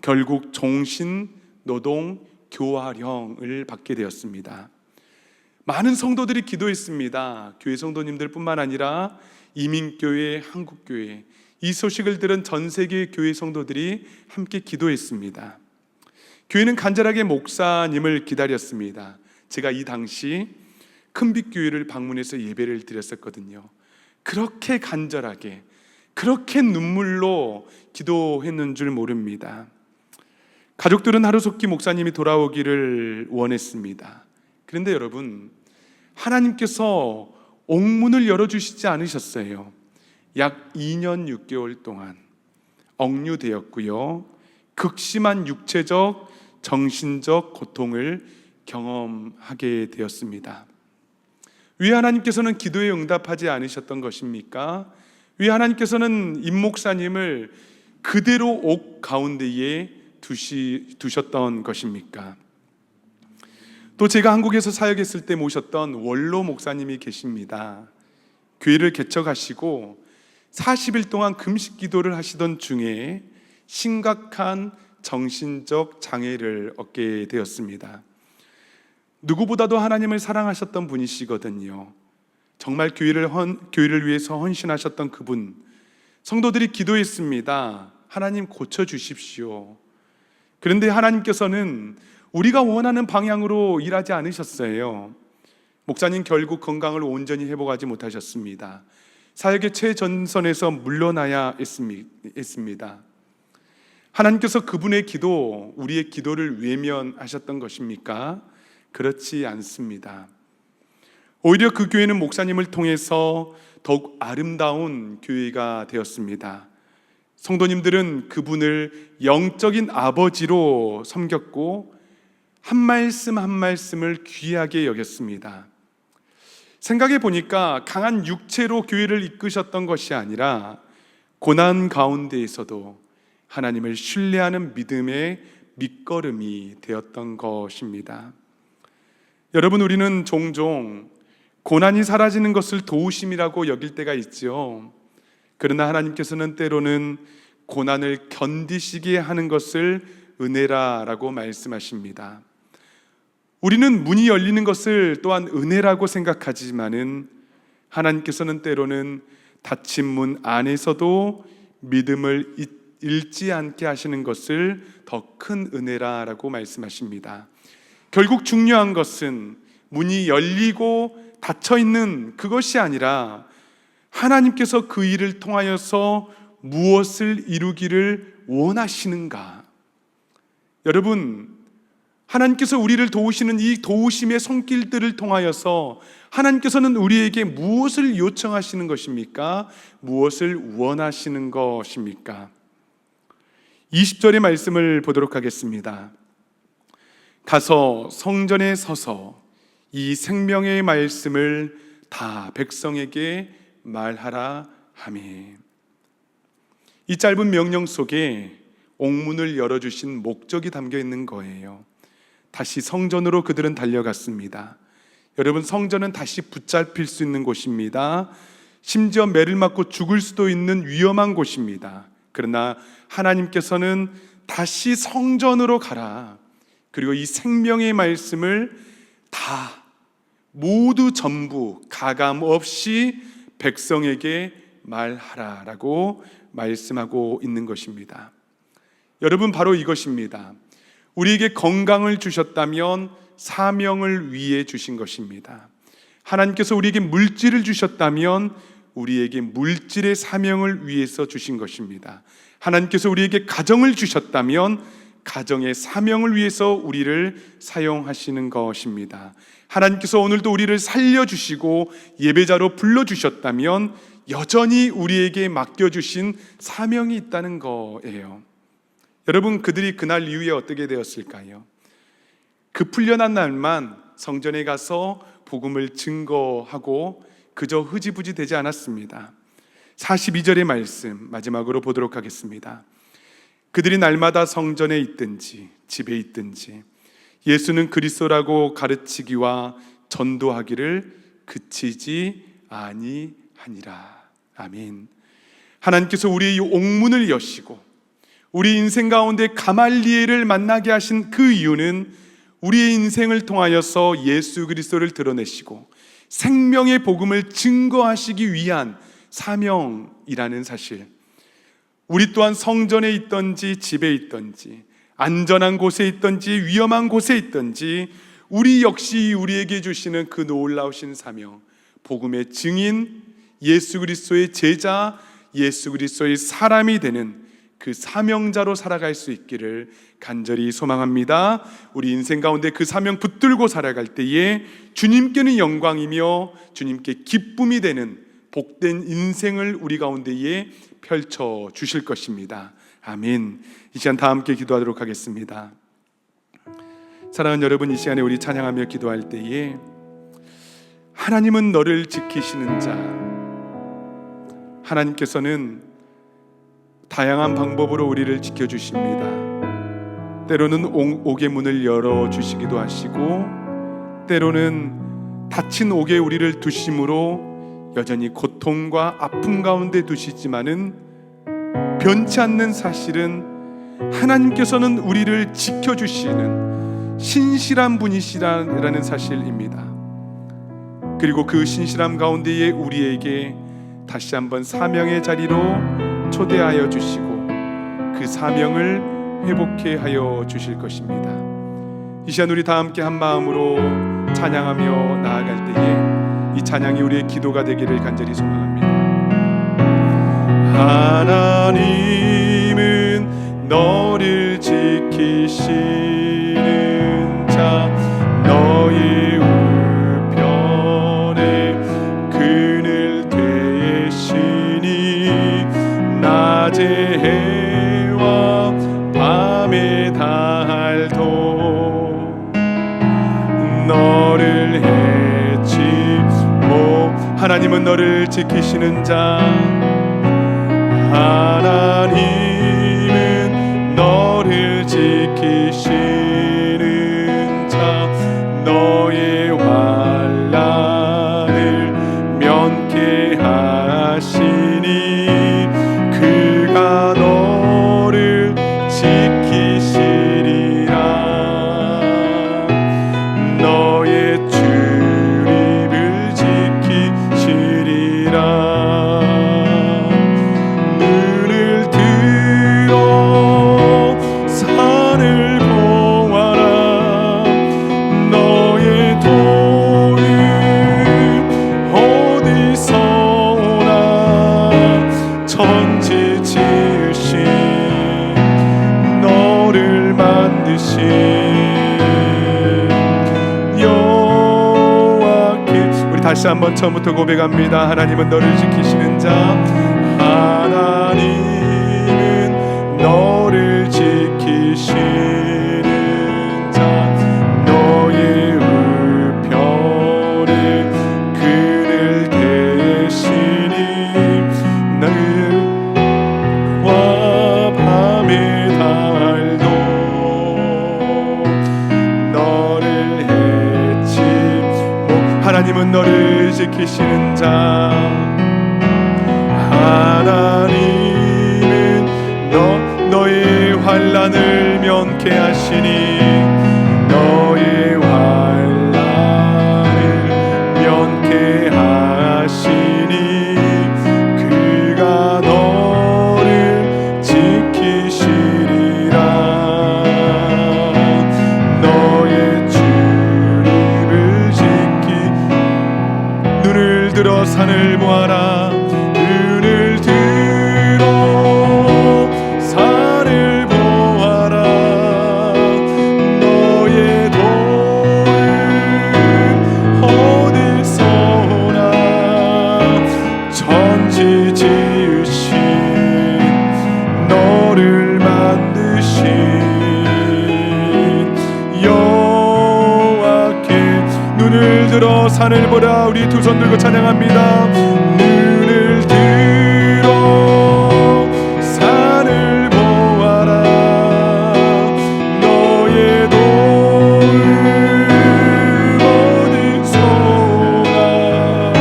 결국 종신노동교화령을 받게 되었습니다. 많은 성도들이 기도했습니다. 교회 성도님들뿐만 아니라 이민교회, 한국교회, 이 소식을 들은 전 세계 교회 성도들이 함께 기도했습니다. 교회는 간절하게 목사님을 기다렸습니다. 제가 이 당시 큰빛교회를 방문해서 예배를 드렸었거든요. 그렇게 간절하게, 그렇게 눈물로 기도했는 줄 모릅니다. 가족들은 하루속히 목사님이 돌아오기를 원했습니다. 그런데 여러분, 하나님께서 옥문을 열어주시지 않으셨어요. 약 2년 6개월 동안 억류되었고요. 극심한 육체적, 정신적 고통을 경험하게 되었습니다. 왜 하나님께서는 기도에 응답하지 않으셨던 것입니까? 왜 하나님께서는 임 목사님을 그대로 옥 가운데에 두셨던 것입니까? 또 제가 한국에서 사역했을 때 모셨던 원로 목사님이 계십니다. 교회를 개척하시고 40일 동안 금식 기도를 하시던 중에 심각한 정신적 장애를 얻게 되었습니다. 누구보다도 하나님을 사랑하셨던 분이시거든요. 정말 교회를 위해서 헌신하셨던 그분, 성도들이 기도했습니다. 하나님 고쳐주십시오. 그런데 하나님께서는 우리가 원하는 방향으로 일하지 않으셨어요. 목사님 결국 건강을 온전히 회복하지 못하셨습니다. 사역의 최전선에서 물러나야 했습니다. 하나님께서 그분의 기도, 우리의 기도를 외면하셨던 것입니까? 그렇지 않습니다. 오히려 그 교회는 목사님을 통해서 더욱 아름다운 교회가 되었습니다. 성도님들은 그분을 영적인 아버지로 섬겼고 한 말씀 한 말씀을 귀하게 여겼습니다. 생각해 보니까 강한 육체로 교회를 이끄셨던 것이 아니라 고난 가운데에서도 하나님을 신뢰하는 믿음의 밑거름이 되었던 것입니다. 여러분, 우리는 종종 고난이 사라지는 것을 도우심이라고 여길 때가 있죠. 그러나 하나님께서는 때로는 고난을 견디시게 하는 것을 은혜라라고 말씀하십니다. 우리는 문이 열리는 것을 또한 은혜라고 생각하지만은 하나님께서는 때로는 닫힌 문 안에서도 믿음을 잃지 않게 하시는 것을 더 큰 은혜라라고 말씀하십니다. 결국 중요한 것은 문이 열리고 닫혀 있는 그것이 아니라 하나님께서 그 일을 통하여서 무엇을 이루기를 원하시는가. 여러분, 하나님께서 우리를 도우시는 이 도우심의 손길들을 통하여서 하나님께서는 우리에게 무엇을 요청하시는 것입니까? 무엇을 원하시는 것입니까? 20절의 말씀을 보도록 하겠습니다. 가서 성전에 서서 이 생명의 말씀을 다 백성에게 말하라 하매. 이 짧은 명령 속에 옥문을 열어주신 목적이 담겨 있는 거예요. 다시 성전으로 그들은 달려갔습니다. 여러분, 성전은 다시 붙잡힐 수 있는 곳입니다. 심지어 매를 맞고 죽을 수도 있는 위험한 곳입니다. 그러나 하나님께서는 다시 성전으로 가라. 그리고 이 생명의 말씀을 다 모두 전부 가감 없이 백성에게 말하라라고 말씀하고 있는 것입니다. 여러분, 바로 이것입니다. 우리에게 건강을 주셨다면 사명을 위해 주신 것입니다. 하나님께서 우리에게 물질을 주셨다면 우리에게 물질의 사명을 위해서 주신 것입니다. 하나님께서 우리에게 가정을 주셨다면 가정의 사명을 위해서 우리를 사용하시는 것입니다. 하나님께서 오늘도 우리를 살려주시고 예배자로 불러주셨다면 여전히 우리에게 맡겨주신 사명이 있다는 거예요. 여러분, 그들이 그날 이후에 어떻게 되었을까요? 그 풀려난 날만 성전에 가서 복음을 증거하고 그저 흐지부지 되지 않았습니다. 42절의 말씀 마지막으로 보도록 하겠습니다. 그들이 날마다 성전에 있든지 집에 있든지 예수는 그리스도라고 가르치기와 전도하기를 그치지 아니하니라. 아멘. 하나님께서 우리의 이 옥문을 여시고 우리 인생 가운데 가말리엘을 만나게 하신 그 이유는 우리의 인생을 통하여서 예수 그리스도를 드러내시고 생명의 복음을 증거하시기 위한 사명이라는 사실. 우리 또한 성전에 있든지 집에 있든지 안전한 곳에 있든지 위험한 곳에 있든지 우리 역시 우리에게 주시는 그 놀라우신 사명, 복음의 증인, 예수 그리스도의 제자, 예수 그리스도의 사람이 되는 그 사명자로 살아갈 수 있기를 간절히 소망합니다. 우리 인생 가운데 그 사명 붙들고 살아갈 때에 주님께는 영광이며 주님께 기쁨이 되는 복된 인생을 우리 가운데에 펼쳐 주실 것입니다. 아멘. 이 시간 다 함께 기도하도록 하겠습니다. 사랑하는 여러분, 이 시간에 우리 찬양하며 기도할 때에 하나님은 너를 지키시는 자, 하나님께서는 다양한 방법으로 우리를 지켜주십니다. 때로는 옥의 문을 열어주시기도 하시고 때로는 닫힌 옥에 우리를 두심으로 여전히 고통과 아픔 가운데 두시지만은 변치 않는 사실은 하나님께서는 우리를 지켜주시는 신실한 분이시라는 사실입니다. 그리고 그 신실함 가운데에 우리에게 다시 한번 사명의 자리로 초대하여 주시고 그 사명을 회복해 하여 주실 것입니다. 이 시간 우리 다 함께 한 마음으로 찬양하며 나아갈 때에 이 찬양이 우리의 기도가 되기를 간절히 소망합니다. 하나님은 너를 지키시는 자, 너의 우편에 그늘 되시니 낮에 해와 밤에 달도 너를 해치 하나님은 너를 지키시는 자, 하나님은 너를 지키시는 자, 너의 환난을 면케하시니 그가 너를 지키시리라. 너의 출입을 지키시리라. 눈을 들어 산을 보아라. 너의 도는 어디서 오나. 천지 지으신 너를 만드신 다시 한번 처음부터 고백합니다. 하나님은 너를 지키시는 자, 하나님은 너를 지키시는 자, 너의 우편에 그늘 대시니 낮과 밤의 달도 너를 해치 하나님은 너를 지키시는 자, 하나님은 너의 환난을 면케하시니 너의 환난을 면케하시니 그가 너를 지키시리라. 너의 출입을 지키 눈을 들어 산을 보아라. 눈을 들어 산을 보아라. 너의 도는 어디서 오나. 천지 지으신 너를 만드신 여호와께 눈을 들어 산을 보라. 우리 두 손 들고 찬양합니다. 눈을 들어 산을 보아라. 너의 도는 어디서 오나.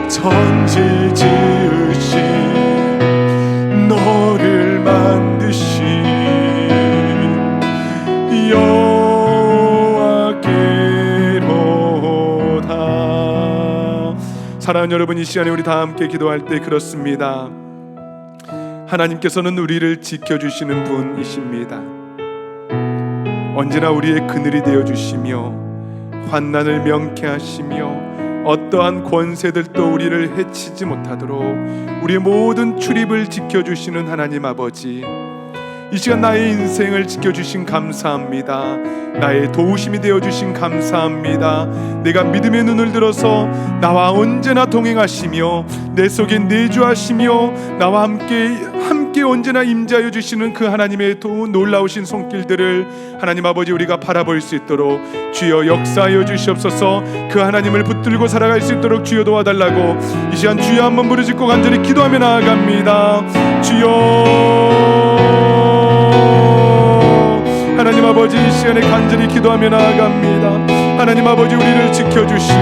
천지 지으신 너를 만드신 여호와께로다. 사랑하는 여러분, 이 시간에 우리 다 함께 기도할 때 그렇습니다. 하나님께서는 우리를 지켜주시는 분이십니다. 언제나 우리의 그늘이 되어주시며 환난을 명케하시며 어떠한 권세들도 우리를 해치지 못하도록 우리의 모든 출입을 지켜주시는 하나님 아버지, 이 시간 나의 인생을 지켜주신 감사합니다. 나의 도우심이 되어주신 감사합니다. 내가 믿음의 눈을 들어서 나와 언제나 동행하시며 내 속에 내주하시며 나와 함께 언제나 임재하여 주시는 그 하나님의 놀라우신 손길들을 하나님 아버지 우리가 바라볼 수 있도록 주여 역사하여 주시옵소서. 그 하나님을 붙들고 살아갈 수 있도록 주여 도와달라고 이 시간 주여 한번 부르짖고 간절히 기도하며 나아갑니다. 주여 하나님 아버지, 이 시간에 간절히 기도하며 나아갑니다. 하나님 아버지, 우리를 지켜주시고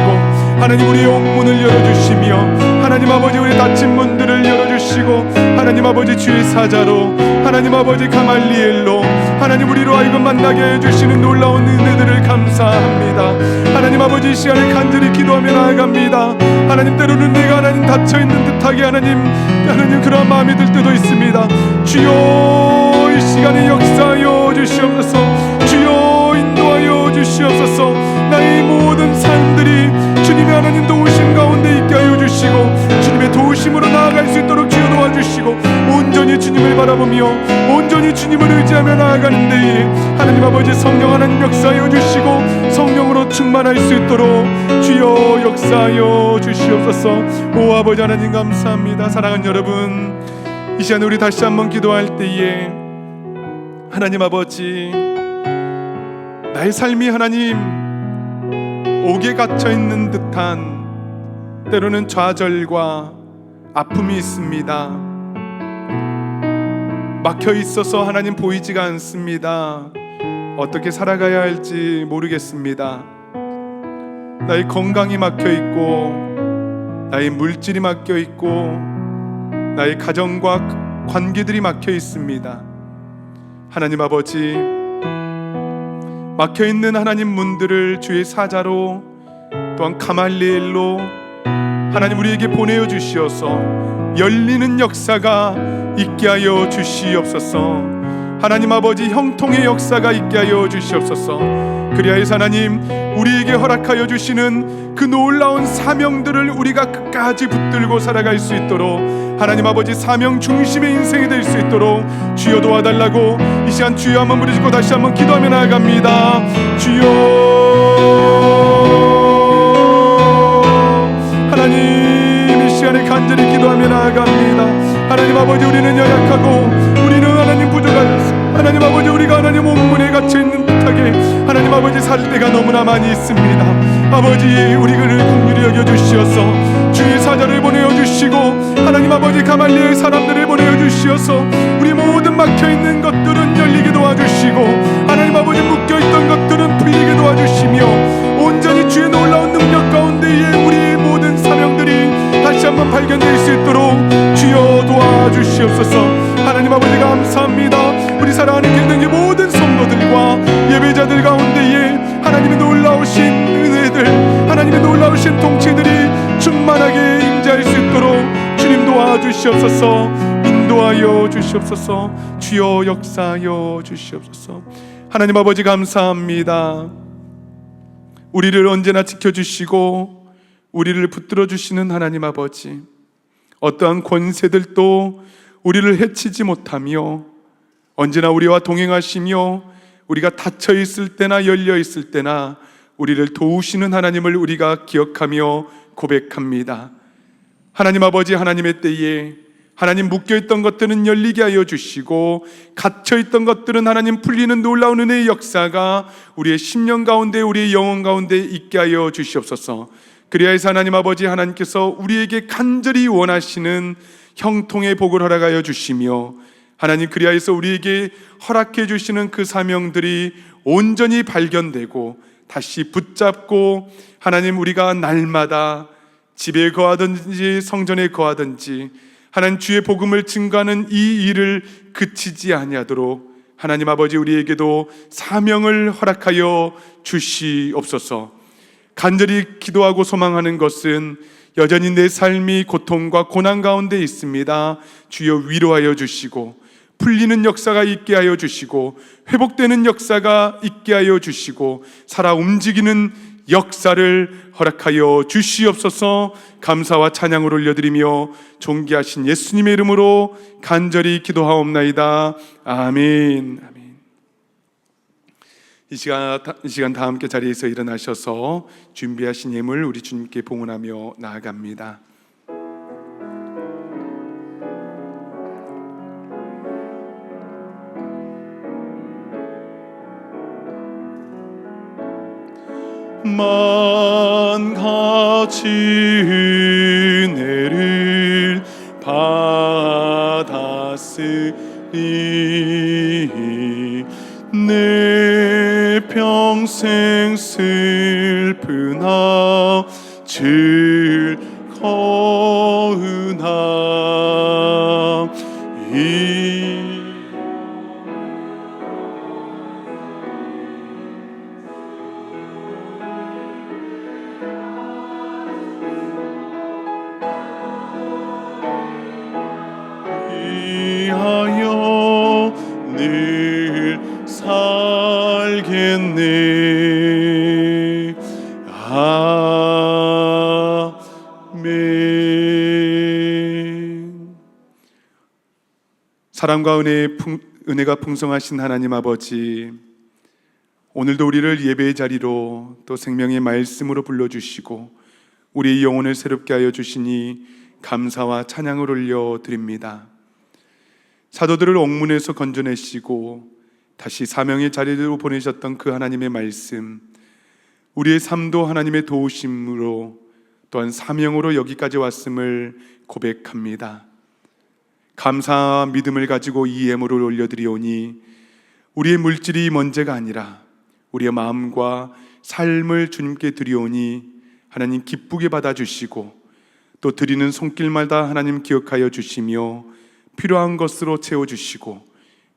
하나님 우리의 옥문을 열어주시며 하나님 아버지 우리 닫힌 문들을 열어주시고 하나님 아버지 주의 사자로 하나님 아버지 가말리엘로 하나님 우리로 하여금 만나게 해주시는 놀라운 은혜들을 감사합니다. 하나님 아버지, 이 시간에 간절히 기도하며 나아갑니다. 하나님, 때로는 내가 하나님 닫혀있는 듯하게 하나님 그러한 마음이 들 때도 있습니다. 주여 이 시간에 역사하여 주시옵소서. 주여 인도하여 주시옵소서. 나의 모든 삶들이 주님의 하나님 도우심 가운데 있게 하여 주시고 주님의 도우심으로 나아갈 수 있도록 주여 도와주시고 온전히 주님을 바라보며 온전히 주님을 의지하며 나아가는 데에 하나님 아버지 성령 하나님 역사하여 주시고 성령으로 충만할 수 있도록 주여 역사하여 주시옵소서. 오 아버지 하나님 감사합니다. 사랑하는 여러분, 이 시간에 우리 다시 한번 기도할 때에 하나님 아버지, 나의 삶이 하나님 옥에 갇혀있는 듯한 때로는 좌절과 아픔이 있습니다. 막혀 있어서 하나님 보이지가 않습니다. 어떻게 살아가야 할지 모르겠습니다. 나의 건강이 막혀 있고 나의 물질이 막혀 있고 나의 가정과 관계들이 막혀 있습니다. 하나님 아버지, 막혀 있는 하나님 문들을 주의 사자로 또한 가말리엘로 하나님 우리에게 보내어 주시어서 열리는 역사가 있게 하여 주시옵소서. 하나님 아버지, 형통의 역사가 있게 하여 주시옵소서. 그리하여서 하나님 우리에게 허락하여 주시는 그 놀라운 사명들을 우리가 끝까지 붙들고 살아갈 수 있도록 하나님 아버지 사명 중심의 인생이 될 수 있도록 주여 도와달라고 이 시간 주여 한번 부르짖고 다시 한번 기도하며 나아갑니다. 주여 하나님, 이 시간에 간절히 기도하며 나아갑니다. 하나님 아버지, 우리는 연약하고 우리는 하나님 부족하소서. 하나님 아버지, 우리가 하나님 옥문에 갇혀있는 듯하게 하나님 아버지 살 때가 너무나 많이 있습니다. 아버지, 우리를 긍휼히 여겨주시어서 주의 사자를 보내어주시고 하나님 아버지 가말리엘 사람들을 보내어주시어서 우리 모든 막혀있는 것들은 열리게 도와주시고 하나님 아버지 묶여있던 것들은 풀리게 도와주시며 온전히 주의 놀라운 능력 가운데에 우리의 모든 사명들이 다시 한번 발견될 수 있도록 주여 도와주시옵소서. 하나님 아버지 감사합니다. 우리 사랑하는 충만하게 임재할 수 있도록 주님 도와주시옵소서. 인도하여 주시옵소서. 주여 역사하여 주시옵소서. 하나님 아버지 감사합니다. 우리를 언제나 지켜주시고 우리를 붙들어 주시는 하나님 아버지, 어떠한 권세들도 우리를 해치지 못하며 언제나 우리와 동행하시며 우리가 닫혀 있을 때나 열려 있을 때나 우리를 도우시는 하나님을 우리가 기억하며 고백합니다. 하나님 아버지, 하나님의 때에 하나님 묶여있던 것들은 열리게 하여 주시고 갇혀있던 것들은 하나님 풀리는 놀라운 은혜의 역사가 우리의 심령 가운데, 우리의 영혼 가운데 있게 하여 주시옵소서. 그리하여서 하나님 아버지, 하나님께서 우리에게 간절히 원하시는 형통의 복을 허락하여 주시며 하나님, 그리하여서 우리에게 허락해 주시는 그 사명들이 온전히 발견되고 다시 붙잡고 하나님, 우리가 날마다 집에 거하든지 성전에 거하든지 하나님 주의 복음을 증거하는 이 일을 그치지 아니하도록 하나님 아버지, 우리에게도 사명을 허락하여 주시옵소서. 간절히 기도하고 소망하는 것은 여전히 내 삶이 고통과 고난 가운데 있습니다. 주여 위로하여 주시고 풀리는 역사가 있게 하여 주시고 회복되는 역사가 있게 하여 주시고 살아 움직이는 역사를 허락하여 주시옵소서. 감사와 찬양을 올려드리며 존귀하신 예수님의 이름으로 간절히 기도하옵나이다. 아멘. 아멘. 이 시간 다 함께 자리에서 일어나셔서 준비하신 예물 우리 주님께 봉헌하며 나아갑니다. 만 가지 은혜를 받았으니 내 평생 슬프나 즐거우나 위하여 늘 살겠네. 아멘. 사랑과 은혜가 풍성하신 하나님 아버지, 오늘도 우리를 예배의 자리로 또 생명의 말씀으로 불러주시고 우리의 영혼을 새롭게 하여 주시니 감사와 찬양을 올려드립니다. 사도들을 옥문에서 건져내시고 다시 사명의 자리로 보내셨던 그 하나님의 말씀, 우리의 삶도 하나님의 도우심으로 또한 사명으로 여기까지 왔음을 고백합니다. 감사와 믿음을 가지고 이 예물을 올려드리오니 우리의 물질이 문제가 아니라 우리의 마음과 삶을 주님께 드리오니 하나님 기쁘게 받아주시고 또 드리는 손길마다 하나님 기억하여 주시며 필요한 것으로 채워주시고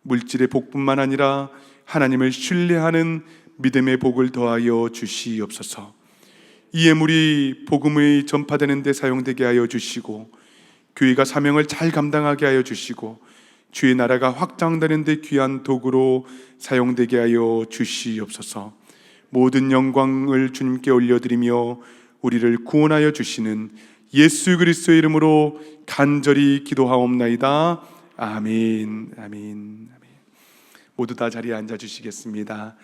물질의 복뿐만 아니라 하나님을 신뢰하는 믿음의 복을 더하여 주시옵소서. 이 예물이 복음의 전파되는 데 사용되게 하여 주시고 교회가 사명을 잘 감당하게 하여 주시고 주의 나라가 확장되는 데 귀한 도구로 사용되게 하여 주시옵소서. 모든 영광을 주님께 올려드리며 우리를 구원하여 주시는 예수 그리스도의 이름으로 간절히 기도하옵나이다. 아멘. 아멘. 모두 다 자리에 앉아 주시겠습니다.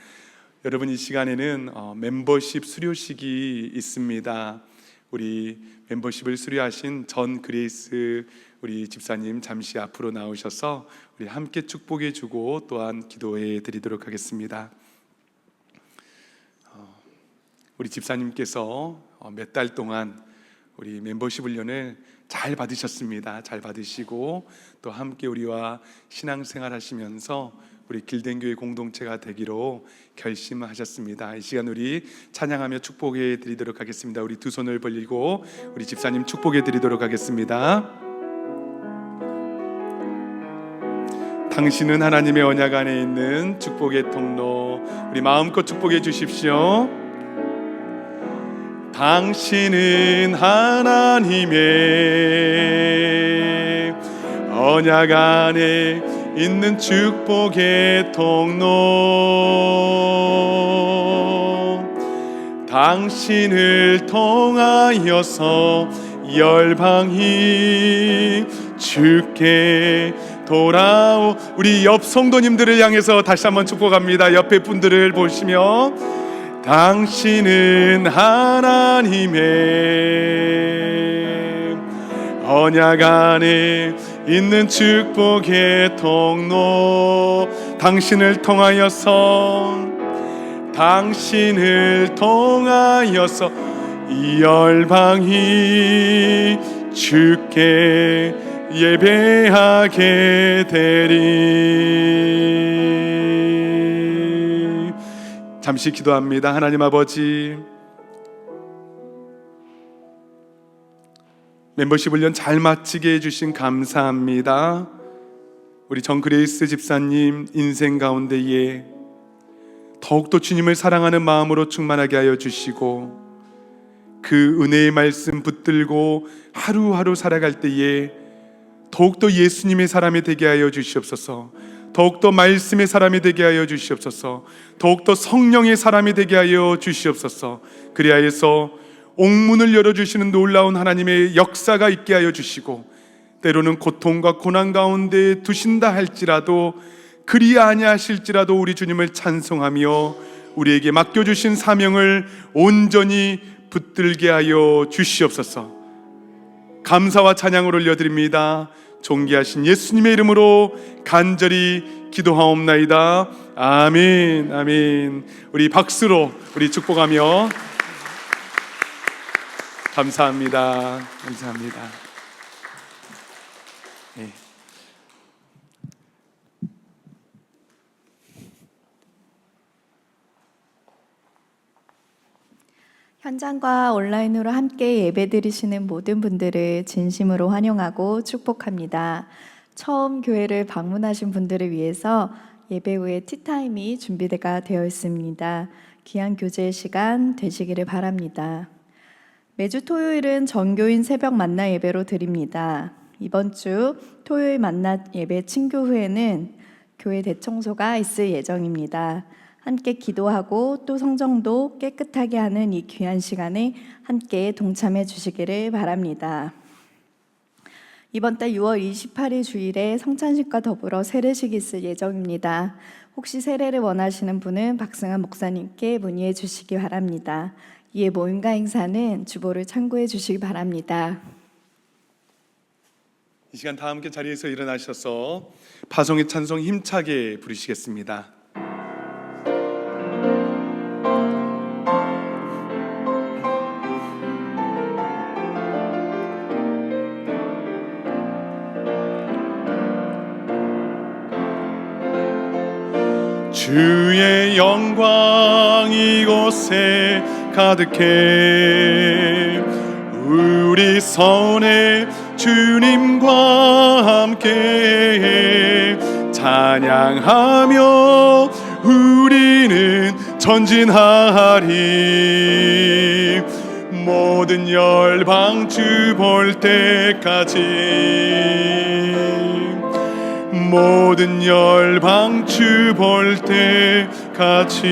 여러분, 이 시간에는 멤버십 수료식이 있습니다. 우리 멤버십을 수료하신 전 그레이스 우리 집사님 잠시 앞으로 나오셔서 우리 함께 축복해 주고 또한 기도해 드리도록 하겠습니다. 우리 집사님께서 몇 달 동안 우리 멤버십 훈련을 잘 받으셨습니다. 잘 받으시고 또 함께 우리와 신앙생활 하시면서 우리 길된교회 공동체가 되기로 결심하셨습니다. 이 시간 우리 찬양하며 축복해 드리도록 하겠습니다. 우리 두 손을 벌리고 우리 집사님 축복해 드리도록 하겠습니다. 당신은 하나님의 언약 안에 있는 축복의 통로, 우리 마음껏 축복해 주십시오. 당신은 하나님의 언약 안에 있는 축복의 통로. 당신을 통하여서 열방이 주께 돌아오. 우리 옆 성도님들을 향해서 다시 한번 축복합니다. 옆에 분들을 보시며 당신은 하나님의 언약 안에 있는 축복의 통로. 당신을 통하여서 이 열방이 주께 예배하게 되리. 잠시 기도합니다. 하나님 아버지, 멤버십 훈련 잘 마치게 해주신 감사합니다. 우리 정그레이스 집사님 인생 가운데에 더욱더 주님을 사랑하는 마음으로 충만하게 하여 주시고, 그 은혜의 말씀 붙들고 하루하루 살아갈 때에 더욱더 예수님의 사람이 되게 하여 주시옵소서. 더욱더 말씀의 사람이 되게 하여 주시옵소서. 더욱더 성령의 사람이 되게 하여 주시옵소서. 그리하여서 옥문을 열어주시는 놀라운 하나님의 역사가 있게 하여 주시고, 때로는 고통과 고난 가운데 두신다 할지라도, 그리 아니하실지라도 우리 주님을 찬송하며 우리에게 맡겨주신 사명을 온전히 붙들게 하여 주시옵소서. 감사와 찬양을 올려드립니다. 존귀하신 예수님의 이름으로 간절히 기도하옵나이다. 아멘. 아멘. 우리 박수로 우리 축복하며 감사합니다. 감사합니다. 네. 현장과 온라인으로 함께 예배드리시는 모든 분들을 진심으로 환영하고 축복합니다. 처음 교회를 방문하신 분들을 위해서 예배 후에 티타임이 준비가 되어 있습니다. 귀한 교제의 시간 되시기를 바랍니다. 매주 토요일은 전교인 새벽 만나 예배로 드립니다. 이번 주 토요일 만나 예배 친교 후에는 교회 대청소가 있을 예정입니다. 함께 기도하고 또 성정도 깨끗하게 하는 이 귀한 시간에 함께 동참해 주시기를 바랍니다. 이번 달 6월 28일 주일에 성찬식과 더불어 세례식이 있을 예정입니다. 혹시 세례를 원하시는 분은 박승환 목사님께 문의해 주시기 바랍니다. 이에 모임과 행사는 주보를 참고해 주시기 바랍니다. 이 시간 다 함께 자리에서 일어나셔서 파송의 찬송 힘차게 부르시겠습니다. 주의 영광 이곳에 가득해. 우리 선에 주님과 함께 찬양하며 우리는 전진하리. 모든 열방 주 볼 때까지, 모든 열방 주 볼 때까지.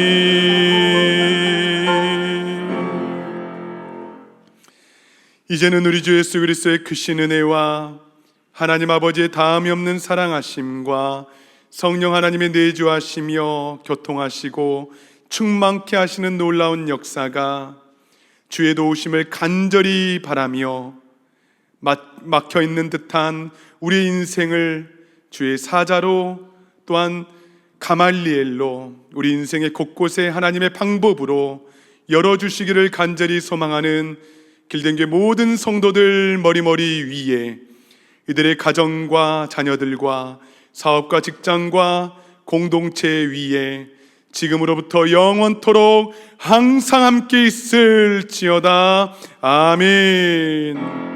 이제는 우리 주 예수 그리스도의 크신 은혜와 하나님 아버지의 다함이 없는 사랑하심과 성령 하나님의 내주하시며 교통하시고 충만케 하시는 놀라운 역사가 주의 도우심을 간절히 바라며 막혀있는 듯한 우리 인생을 주의 사자로, 또한 가말리엘로 우리 인생의 곳곳에 하나님의 방법으로 열어주시기를 간절히 소망하는 길든교회 모든 성도들 머리머리 위에, 이들의 가정과 자녀들과 사업과 직장과 공동체 위에 지금으로부터 영원토록 항상 함께 있을지어다. 아멘.